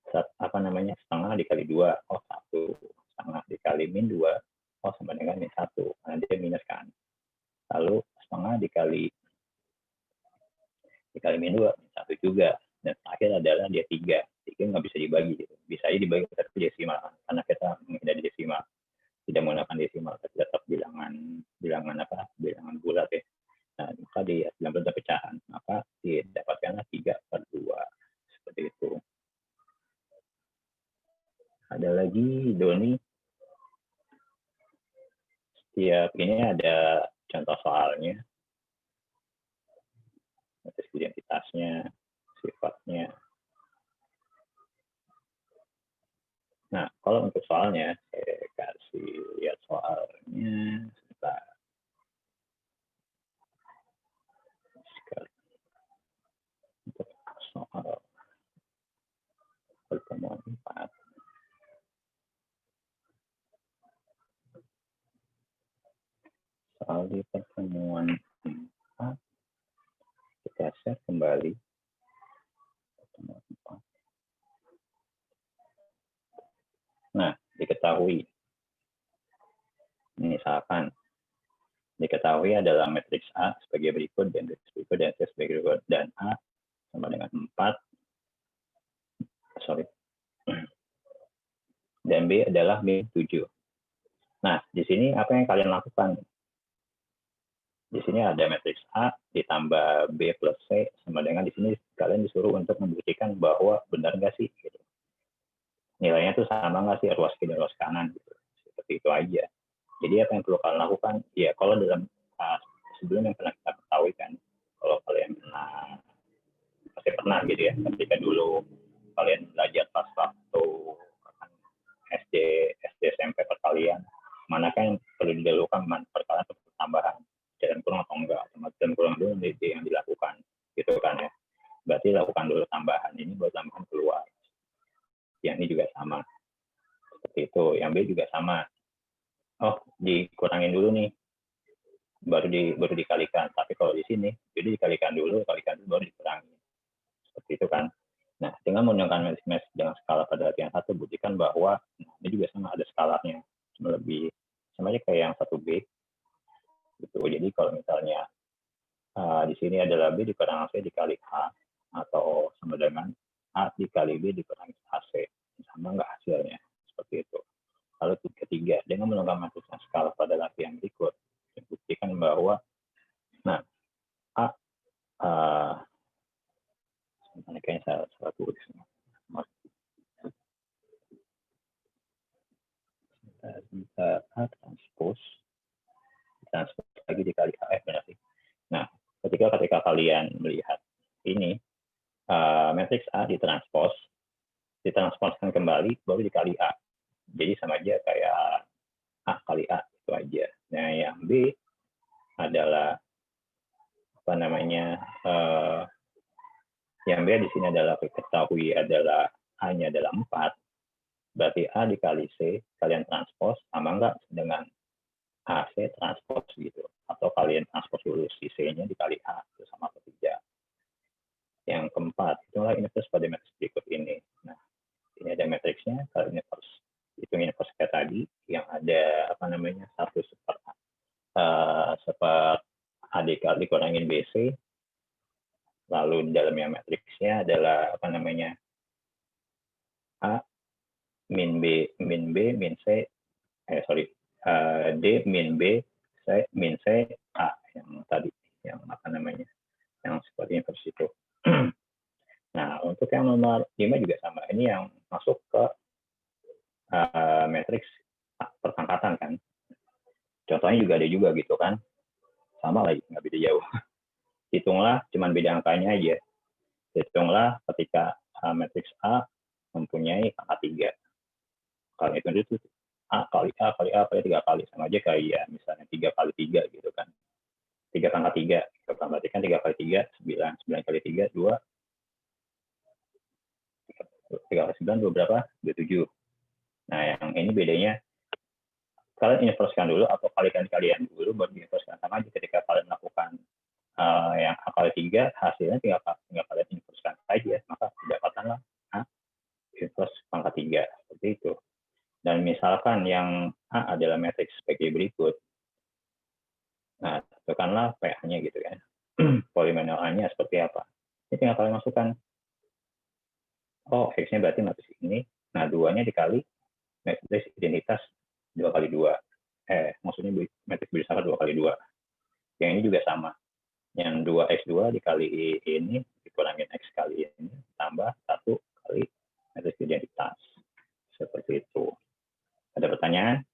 Speaker 1: setengah dikali 2, oh 1. Setengah dikali min 2, oh sama dengan min 1. Karena dia minus kan. Lalu setengah dikali min 2, min 1 juga. Dan terakhir adalah dia 3. 3 nggak bisa dibagi gitu. Bisa aja dibagi ke desimal kan? Karena kita menghindari desimal. Tidak menggunakan desimal, tapi tetap bilangan bulat ya. Nah, maka di dalam bentuk pecahan, maka didapatkanlah 3/2 seperti itu. Ada lagi Doni. Setiap ini ada contoh soalnya, matriks identitasnya, sifatnya. Nah, kalau untuk soalnya, saya kasih lihat soalnya. Sebentar. Untuk soal pertemuan 4. Soal di pertemuan 4. Kita share kembali. Pertemuan 4. Nah, diketahui. Misalkan diketahui adalah matriks A sebagai berikut dan matriks berikut dan C sebagai berikut, dan A sama dengan 4. Dan B adalah min 7. Nah, di sini apa yang kalian lakukan? Di sini ada matriks A ditambah B plus C sama dengan di sini kalian disuruh untuk membuktikan bahwa benar nggak sih gitu. Nilainya tuh sama nggak sih ruas kiri ruas kanan gitu. Seperti itu aja. Jadi apa yang perlu kalian lakukan? Ya kalau dalam sebelum yang pernah kita ketahui kan, kalau kalian pasti pernah gitu ya, ketika dulu kalian belajar pas waktu SD SMP perkalian, manakah yang perlu didahulukan perkalian atau pertambahan, dan kurang atau enggak, dan kurang dulu yang dilakukan gitu kan ya. Berarti lakukan dulu tambahan ini buat tambahan keluar. Yang ini juga sama seperti itu. Yang B juga sama. Oh, dikurangin dulu nih, baru dikalikan. Tapi kalau di sini jadi dikalikan dulu baru dikurangi seperti itu kan. Nah, dengan menggunakan matriks dengan skala pada latihan 1, buktikan bahwa ini juga sama ada skalanya, cuma lebih sama aja kayak yang 1B gitu. Jadi kalau misalnya di sini adalah B dikurangi C dikali H, atau sama dengan A dikali B dikurangi AC, sama nggak hasilnya seperti itu. salah tulis. Bisa A transpose lagi dikali AF benar sih. Nah, ketika kalian melihat ini matriks A ditransposkan kembali baru dikali A. Jadi sama aja kayak A kali A itu aja. Nah, yang B adalah apa namanya? Yang B di sini adalah ketahui adalah A-nya adalah 4. Berarti A dikali C kalian transpose sama enggak dengan AC transpose gitu, atau kalian transpose dulu si C-nya dikali A itu sama atau tidak. Yang keempat, itulah inverse pada matriks berikut ini. Nah, ini ada matriksnya, kalau inverse itu inverse kayak tadi yang ada apa namanya 1/4 A dikali kurangin BC, lalu dalamnya matriksnya adalah apa namanya A min B min C D min B C min C A yang tadi yang apa namanya yang seperti inverse itu. Nah, untuk yang nomor 5 juga sama. Ini yang masuk ke matriks persangkatan kan. Contohnya juga ada juga gitu kan. Sama lagi, nggak beda jauh. Hitunglah, cuman beda angkanya aja. Hitunglah ketika matriks A mempunyai angka 3. Kalau itu A kali A kali A kali 3 kali. Sama aja kayak misalnya 3 kali 3 gitu kan. 3 pangkat 3. Berarti kan 3 kali 3, 9. 9 kali 3, 2. 3 kali 9, 2 berapa? 27. Nah, yang ini bedanya, kalian inversekan dulu atau kalikan kalian dulu, baru inversekan. Sama aja ketika kalian melakukan yang A kali 3, hasilnya tinggal kalian inversekan saja. Maka didapatkanlah A inverse pangkat 3. Seperti itu. Dan misalkan yang A adalah matriks sebagai berikut. Nah, tentukanlah PA-nya gitu kan. Polinomial A-nya seperti apa. Ini tinggal kalian masukkan. Oh, X-nya berarti matriks ini. Nah, 2-nya dikali matriks identitas 2 kali 2. Maksudnya matriks berdasarkan 2 kali 2. Yang ini juga sama. Yang 2X2 dikali ini, dikurangin X kali ini, tambah 1 kali matriks identitas. Seperti itu. Ada pertanyaan?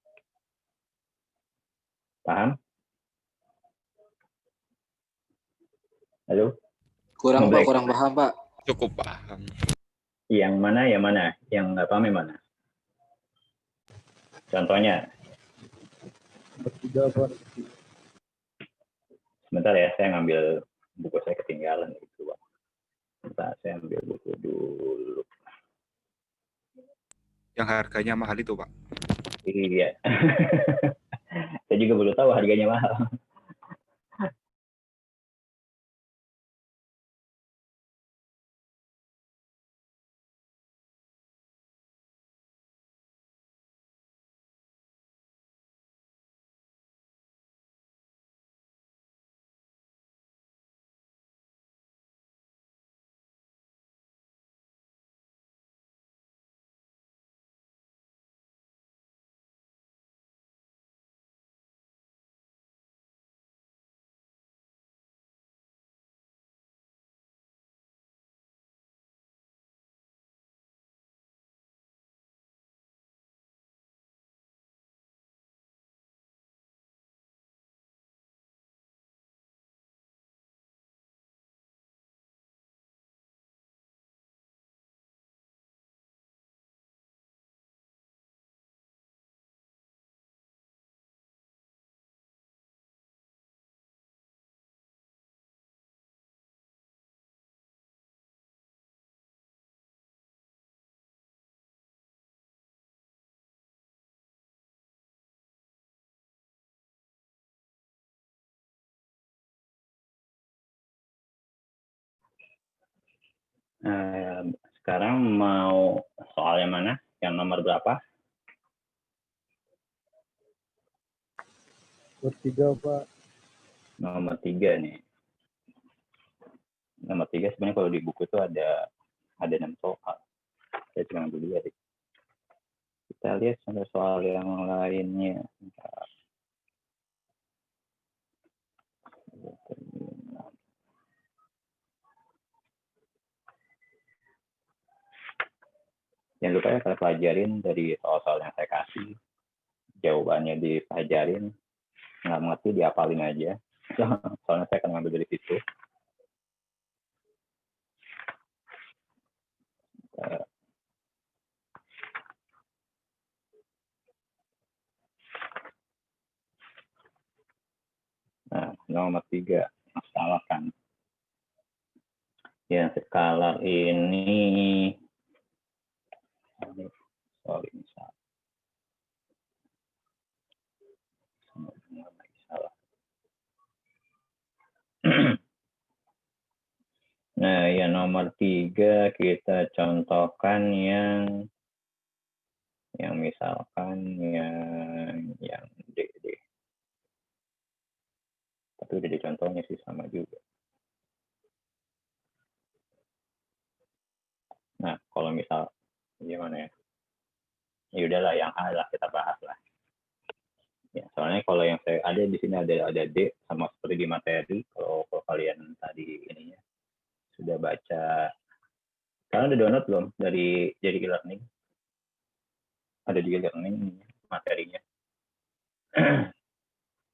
Speaker 1: Paham? Halo?
Speaker 2: Kurang Pak, kurang paham Pak.
Speaker 3: Cukup paham.
Speaker 1: Yang mana? Yang nggak paham yang mana? Contohnya. Sebentar ya, saya ngambil buku saya ketinggalan gitu, Pak. Sebentar, saya ambil buku dulu.
Speaker 3: Yang harganya mahal itu, Pak.
Speaker 1: Iya. Saya juga baru tahu harganya mahal. Sekarang mau soal yang mana? Yang nomor berapa?
Speaker 6: Nomor 3, Pak.
Speaker 1: Nomor 3 nih. Nomor 3 sebenarnya kalau di buku itu ada 6 soal. Saya cuma ambil 2 deh. Kita lihat sampai soal yang lainnya. Jangan lupa ya kalian pelajarin dari soal-soal yang saya kasih. Jawabannya dipelajarin, nggak mengerti dihafalin aja. Soalnya saya akan ngambil dari situ. Nah, nomor 3, masalah kan. Yang skala ini, sorry, salah. Nah, yang nomor 3 kita contohkan yang misalkan yang D. Tapi udah dicontohnya sih sama juga. Nah, kalau misal gimana ya? Ya udahlah yang A lah kita bahas lah. Ya, soalnya kalau yang saya ada di sini ada D sama seperti di materi. Kalau kalian tadi ininya sudah baca, kalian udah download belum dari e-learning? Ada di e-learning materinya.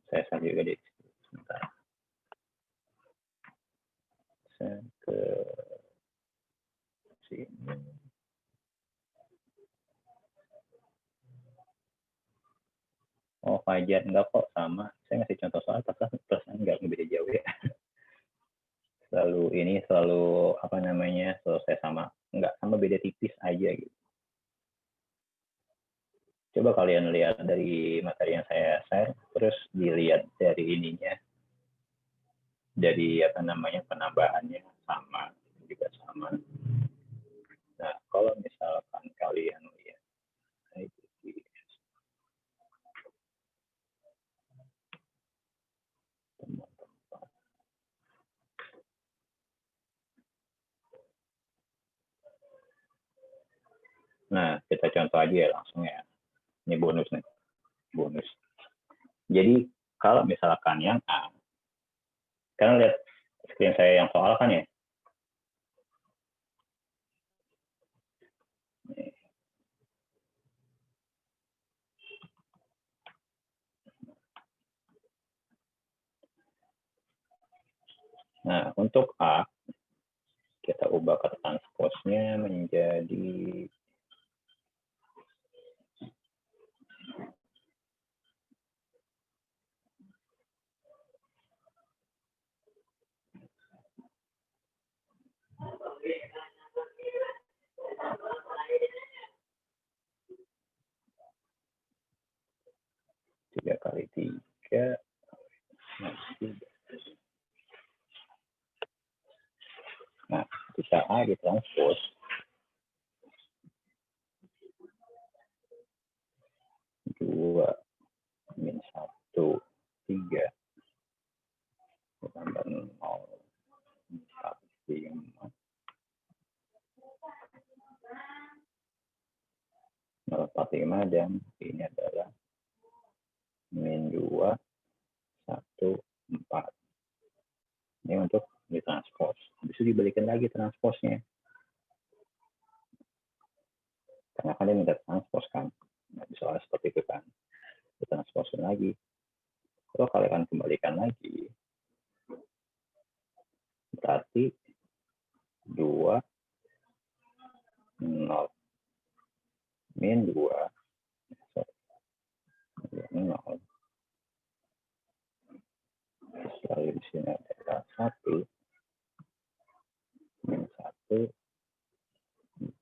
Speaker 1: Saya share juga di sebentar. Saya ke sini. Oh, Fajar enggak kok sama. Saya ngasih contoh soal perasaan enggak beda jauh ya. Selalu apa namanya? Selalu saya sama enggak sama beda tipis aja gitu. Coba kalian lihat dari materi yang saya share, terus dilihat dari ininya. Dari apa namanya penambahannya sama juga sama. Nah, kalau misalkan kalian lihat nah, kita contoh aja ya langsung ya. Ini bonus nih. Bonus. Jadi, kalau misalkan yang A, kalian lihat screen saya yang soal kan ya? Nah, untuk A, kita ubah ke transpose-nya menjadi tiga kali tiga. Nah, bisa A ditranspose dua min 1 3 tambah 0 4 5 045 dan ini adalah min 2 1 4. Ini untuk ditranspose. Habis itu dibalikan lagi transposnya. Karena kan dia minta transpose kan. Nah, soalnya seperti itu kan. Ditranspose lagi. Kalau kalian kembalikan lagi, berarti 2 0 min 2 0. Lalu di sini ada 1 min 1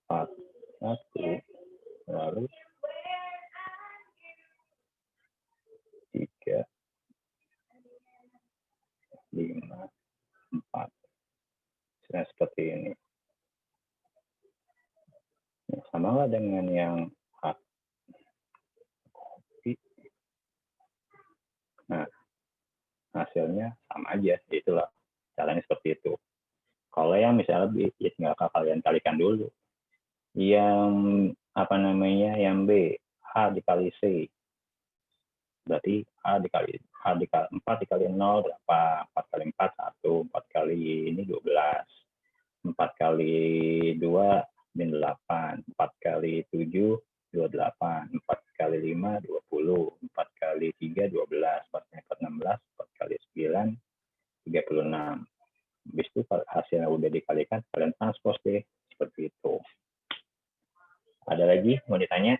Speaker 1: 4 1 lalu 3 5 4. Nah, seperti ini. Nah, sama lah dengan yang A. Nah, hasilnya sama aja. Itulah caranya seperti itu. Kalau yang misalnya B, ya tinggal kalian kalikan dulu. Yang apa namanya? Yang B, A dikali C. Berarti A dikali 4 dikali 0 berapa? 4 kali 4 1, 4 kali ini 12. 4 kali 2 min 8, 4 kali 7, 28, 4 kali 5, 20, 4 kali 3, 12, 4 kali 4, 16, 4 kali 9, 36. Habis itu hasilnya udah dikalikan, kalian transpose deh, seperti itu. Ada lagi mau ditanya?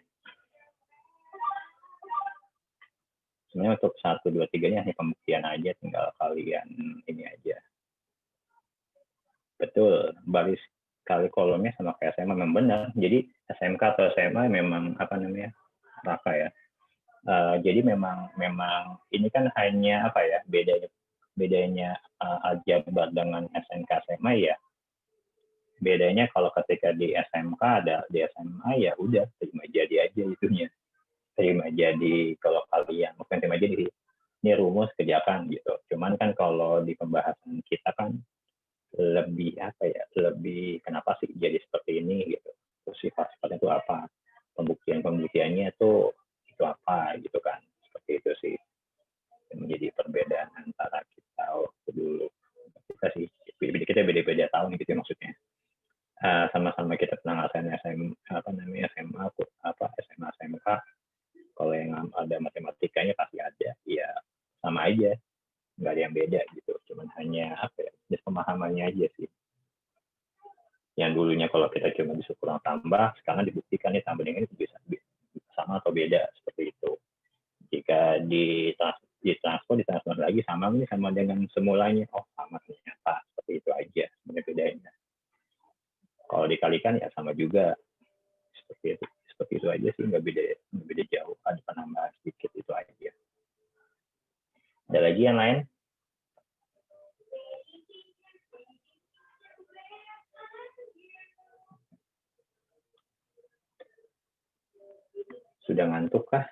Speaker 1: Sebenarnya untuk 1, 2, 3-nya hanya pembuktian aja, tinggal kalian ini aja. Betul, baris kali kolomnya sama kayak SMA memang benar. Jadi SMK atau SMA memang apa namanya raka ya. Jadi memang ini kan hanya apa ya bedanya aljabar dengan SMK SMA ya. Bedanya kalau ketika di SMK ada di SMA ya udah terima jadi aja itunya. Terima jadi kalau kalian mungkin terima jadi ini rumus kerjakan gitu. Cuman kan kalau di pembahasan kita kan lebih apa ya, lebih kenapa sih jadi seperti ini gitu, terus sifat-sifatnya itu apa, pembuktiannya itu apa gitu kan, seperti itu sih yang menjadi perbedaan antara kita waktu dulu. Kita beda-beda tahun gitu maksudnya. Sama-sama kita pernah ngerasain SMA SMA SMK, kalau yang ada matematikanya pasti ada, ya sama aja, nggak ada yang beda gitu, cuman hanya apa ya, pemahamannya aja sih. Yang dulunya kalau kita cuma bisa kurang tambah, sekarang dibuktikan nih tambah dengan itu bisa sama atau beda, seperti itu. Jika ditransfer lagi sama dengan semulanya, oh sama ternyata, seperti itu aja sebenarnya bedanya. Kalau dikalikan ya sama juga, seperti itu aja sih, nggak beda jauh, ada penambahan sedikit, itu aja. Ada lagi yang lain? Sudah ngantuk kah?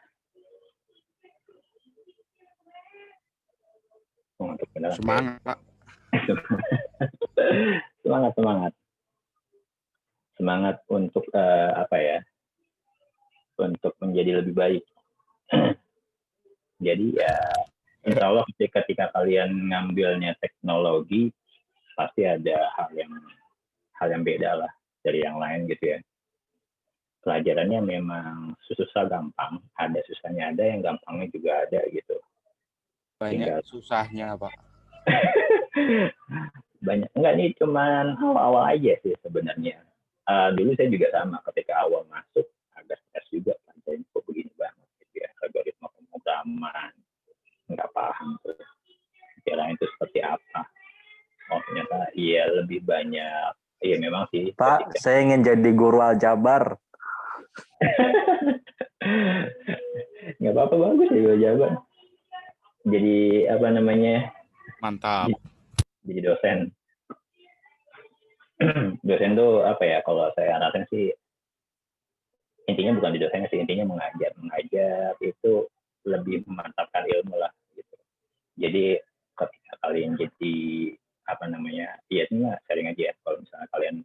Speaker 1: Ngantuk beneran.
Speaker 3: Semangat, Pak.
Speaker 1: Semangat untuk apa ya? Untuk menjadi lebih baik. Jadi ya insya Allah ketika kalian ngambilnya teknologi pasti ada hal yang beda lah dari yang lain gitu ya. Pelajarannya memang susah gampang, ada susahnya ada, yang gampangnya juga ada gitu.
Speaker 3: Banyak susahnya, Pak.
Speaker 1: Banyak enggak, nih cuman awal-awal aja sih sebenarnya. Dulu saya juga sama, ketika awal masuk agak stres juga kan, saya kok begini banget gitu ya, algoritma pemrograman nggak paham tuh kira itu seperti apa. Oh ternyata iya lebih banyak, iya memang sih
Speaker 6: Pak, saya ingin jadi guru aljabar.
Speaker 1: Nggak apa-apa, bagus ya guru aljabar, jadi apa namanya,
Speaker 3: Mantap.
Speaker 1: jadi dosen. Dosen tuh apa ya, kalau saya rasain sih intinya bukan di dosennya sih, intinya mengajar itu lebih memantapkan ilmu lah gitu. Jadi ketika kalian jadi apa namanya, iya ini mah sharing aja ya, kalau misalnya kalian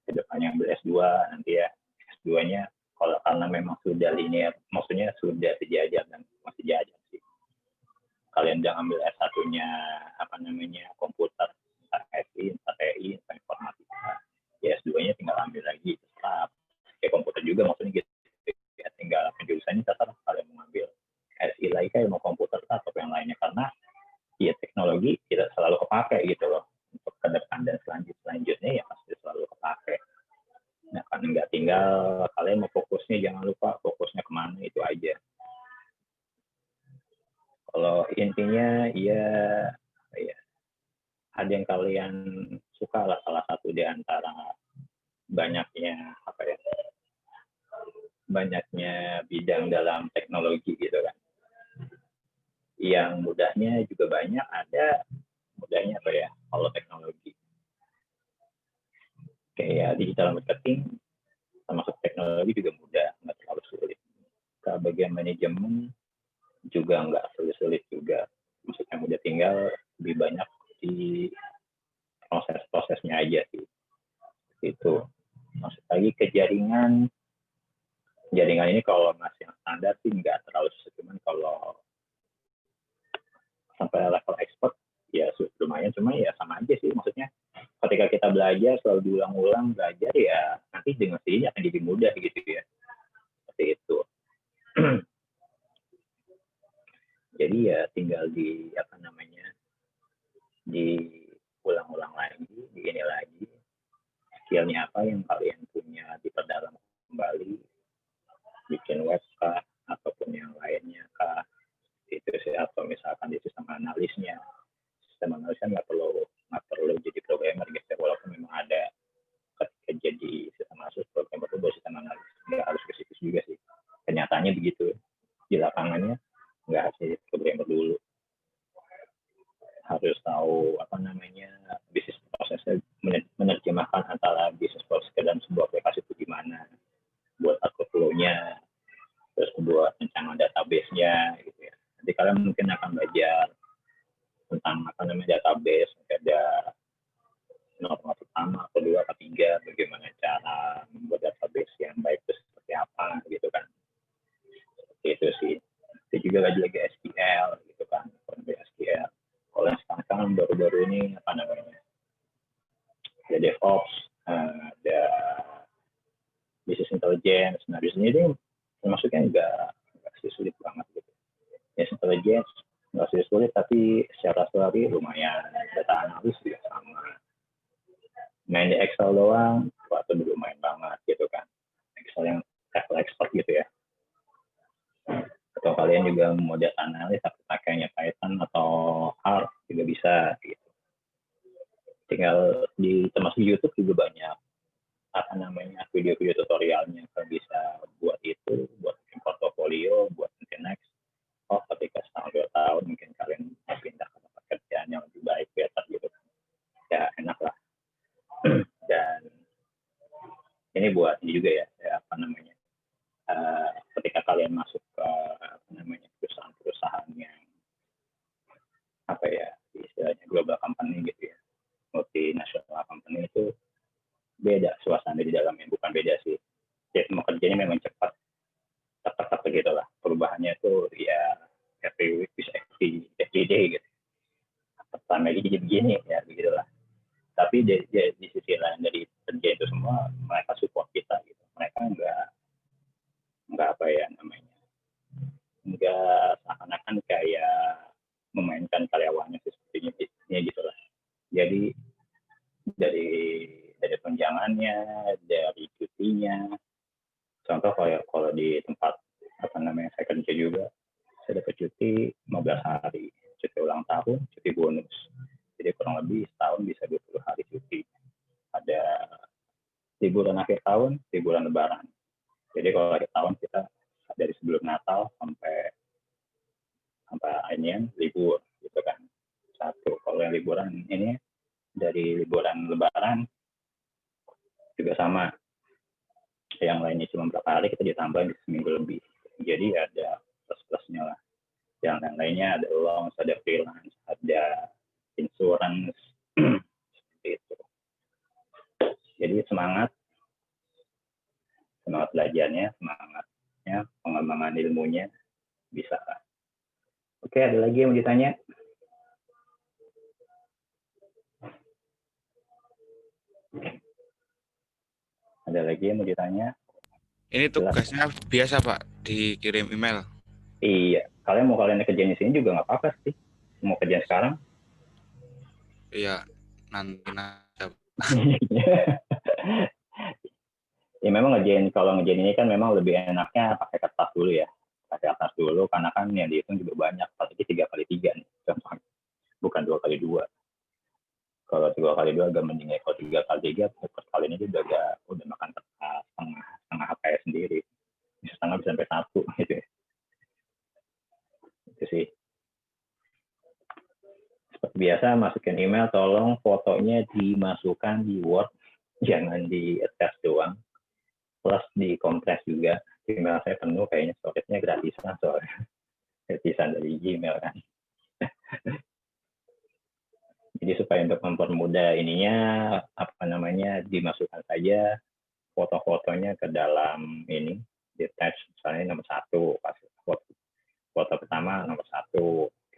Speaker 1: kedepannya ambil S2 nanti ya, S2-nya kalau karena memang sudah linear, maksudnya sudah sejajar dan masih sejajar sih, kalian jangan ambil S1-nya apa namanya komputer, entah SI, entah TI, entah informatika, ya S2-nya tinggal ambil lagi tetap kayak komputer juga, maksudnya gitu ya, tinggal penjurusannya terserah kalian mau ambil SI lagi kayak mau komputer atau yang lainnya, karena ya teknologi tidak selalu kepake gitu loh untuk ke depan, dan selanjutnya ya pasti selalu kepake. Nah kan nggak tinggal kalian mau fokusnya, jangan lupa fokusnya kemana, itu aja. Kalau intinya ya ada yang kalian suka lah, salah satu di antara banyaknya bidang dalam teknologi gitu kan. Yang mudahnya juga banyak, ada mudahnya kalau teknologi kayak digital marketing termasuk teknologi juga mudah, nggak terlalu sulit. Ke bagian manajemen juga nggak sulit juga, maksudnya mudah, tinggal lebih banyak di prosesnya aja sih. Itu maksud lagi ke jaringan ini kalau masih yang standar sih nggak terlalu susah, cuman kalau sampai level expert ya lumayan, cuma ya sama aja sih, maksudnya ketika kita belajar selalu diulang-ulang belajar ya nanti dengan sendirinya akan jadi mudah gitu ya, seperti itu. Jadi ya tinggal diulang-ulang lagi, ini lagi skillnya apa yang kalian punya diperdalam kembali, bikin web kah ataupun yang lainnya kah itu sih, atau misalkan di sistem analisnya nggak perlu jadi programmer gitu, walaupun memang ada ketika jadi sistem analis programmer itu buat sistem analis nggak harus ke situ juga sih, kenyataannya begitu di lapangannya, nggak harus jadi programmer dulu, harus tahu bisnis prosesnya, menerjemahkan antara bisnis proses dan sebuah aplikasi itu gimana, buat atur flow-nya, terus buat rancangan database-nya gitu ya. Nanti kalian mungkin akan belajar tentang database, ada not pertama, kedua, ketiga, bagaimana cara membuat database yang baik itu seperti apa gitu kan. Seperti itu sih. Itu juga lagi SQL gitu kan, SQL. Kalau yang sekarang baru-baru ini ada DevOps, ada business intelligence. Nah, biasanya itu termasuknya nggak sulit banget gitu. Business intelligence nggak sulit, tapi secara teori lumayan. Data analis juga sama. Main di Excel doang, waktu dulu main banget gitu kan. Excel yang level expert gitu ya. Atau kalian juga mau data analis tapi pakainya Python atau R juga bisa gitu. Tinggal termasuk YouTube juga banyak video-video tutorialnya, kalian bisa buat itu, buat bikin portofolio, buat nanti next. Ketika setahun 2 tahun mungkin kalian pindah ke tempat kerjaan yang lebih baik, better gitu. Ya enak lah. Dan ini buat ini juga ya, ketika kalian masuk ke perusahaan-perusahaan yang istilahnya global company gitu ya, multinational company, itu beda suasana di dalamnya, bukan beda sih. Ya semua kerjanya memang cepat begitu lah. Perubahannya itu ya every week bisa every day gitu. Pertama lagi jadi begini ya begitulah. Tapi di sisi lain dari kerja itu semua mereka support kita gitu. Mereka nggak seakan-akan kayak memainkan karyawannya sepertinya gitu lah. Jadi dari tunjangannya, dari cutinya. Contoh kalau di tempat saya kerja juga, saya dapat cuti 15 hari, cuti ulang tahun, cuti bonus. Jadi kurang lebih setahun bisa 20 hari cuti. Ada liburan akhir tahun, liburan lebaran. Jadi kalau akhir tahun kita dari sebelum Natal sampai libur gitu kan. Satu. Kalau yang liburan ini dari liburan lebaran juga sama. Yang lainnya cuma berapa hari, kita ditambah seminggu lebih. Jadi ada plus-plusnya lah. Yang lainnya ada loans, ada freelance, ada insurance, seperti itu. Jadi semangat belajarnya, semangatnya, pengembangan ilmunya bisa. Oke, ada lagi yang mau ditanya? Ada lagi yang mau ditanya?
Speaker 3: Ini tugasnya biasa Pak, dikirim email.
Speaker 1: Iya, kalian kerjain di sini juga nggak apa-apa sih. Mau kerjain sekarang?
Speaker 3: Iya, nanti.
Speaker 1: Ya memang kalau ngerjain ini kan memang lebih enaknya pakai kertas dulu ya. Pakai kertas dulu karena kan yang dihitung juga banyak. Pasti 3x3 nih contohnya. Bukan 2x2. Kalau 2x2 agak mending ya. Kalau 3x3 kali ini juga udah makan kertas setengah HP sendiri. Setengah bisa sampai 1 gitu ya. Itu sih. Seperti biasa, masukin email, tolong fotonya dimasukkan di Word, jangan di attach doang. Plus di kompres juga. Email saya penuh, kayaknya storage-nya gratisan soalnya. Gratisan dari Gmail kan. Jadi supaya untuk mempermudah ininya, dimasukkan saja foto-fotonya ke dalam ini, di attach, misalnya nomor 1, pas foto pertama nomor 1,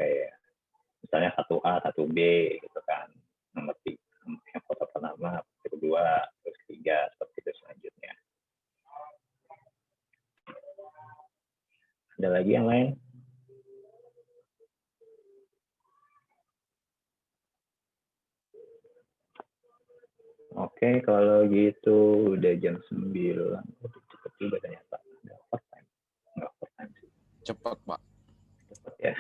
Speaker 1: kayak misalnya 1A, 1B gitu kan, nomor yang foto pertama, kedua, terus ketiga, seperti itu selanjutnya. Ada lagi yang lain? Oke, kalau gitu udah jam 9. Cepet juga ternyata. Udah overtime. Nggak overtime sih.
Speaker 3: Cepet, Pak.
Speaker 1: Cepet ya.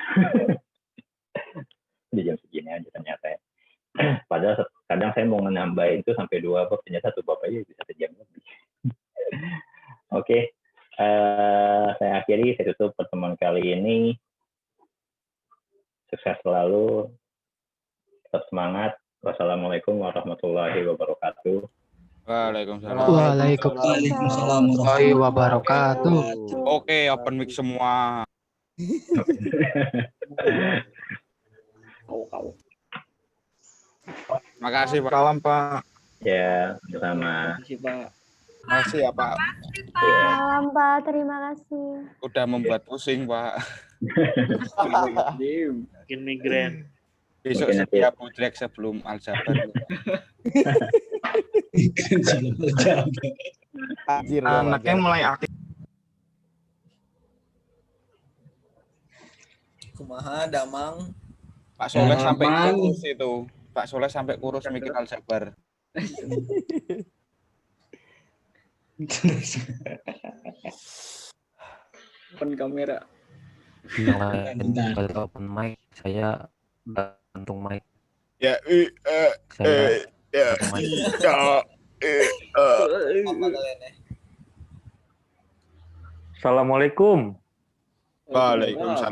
Speaker 1: Udah jam segini aja ternyata ya. Padahal kadang saya mau nambahin itu sampai 2 bab, ternyata 1 bab aja bisa sejam lebih. Oke, saya akhiri, saya tutup pertemuan kali ini. Sukses selalu, tetap semangat. Wassalamualaikum warahmatullahi wabarakatuh.
Speaker 3: Waalaikumsalam.
Speaker 2: Waalaikumsalam warahmatullahi wabarakatuh.
Speaker 3: Oke, open mic semua. Makasih, Pak. Salam, Pak.
Speaker 1: Ya, sama.
Speaker 3: Makasih ya, Pak.
Speaker 5: Salam Pak, terima kasih.
Speaker 3: Udah membuat pusing, Pak.
Speaker 7: Bikin migrain.
Speaker 3: Besok
Speaker 1: Mungkin nanti-
Speaker 3: setiap budrek sebelum Aljabar.
Speaker 4: Anjir,
Speaker 3: Anaknya mulai aktif.
Speaker 2: Kumaha damang.
Speaker 3: Pak Soleh sampai
Speaker 7: Aman.
Speaker 3: kurus itu. Pak Soleh sampai kurus mikir Aljabar.
Speaker 7: Open kamera.
Speaker 8: Kalau open mic saya gantung mic.
Speaker 3: Ya,
Speaker 8: Saya gantung mic.
Speaker 2: Apa kalian ya?
Speaker 6: Assalamualaikum.
Speaker 3: Waalaikumsalam.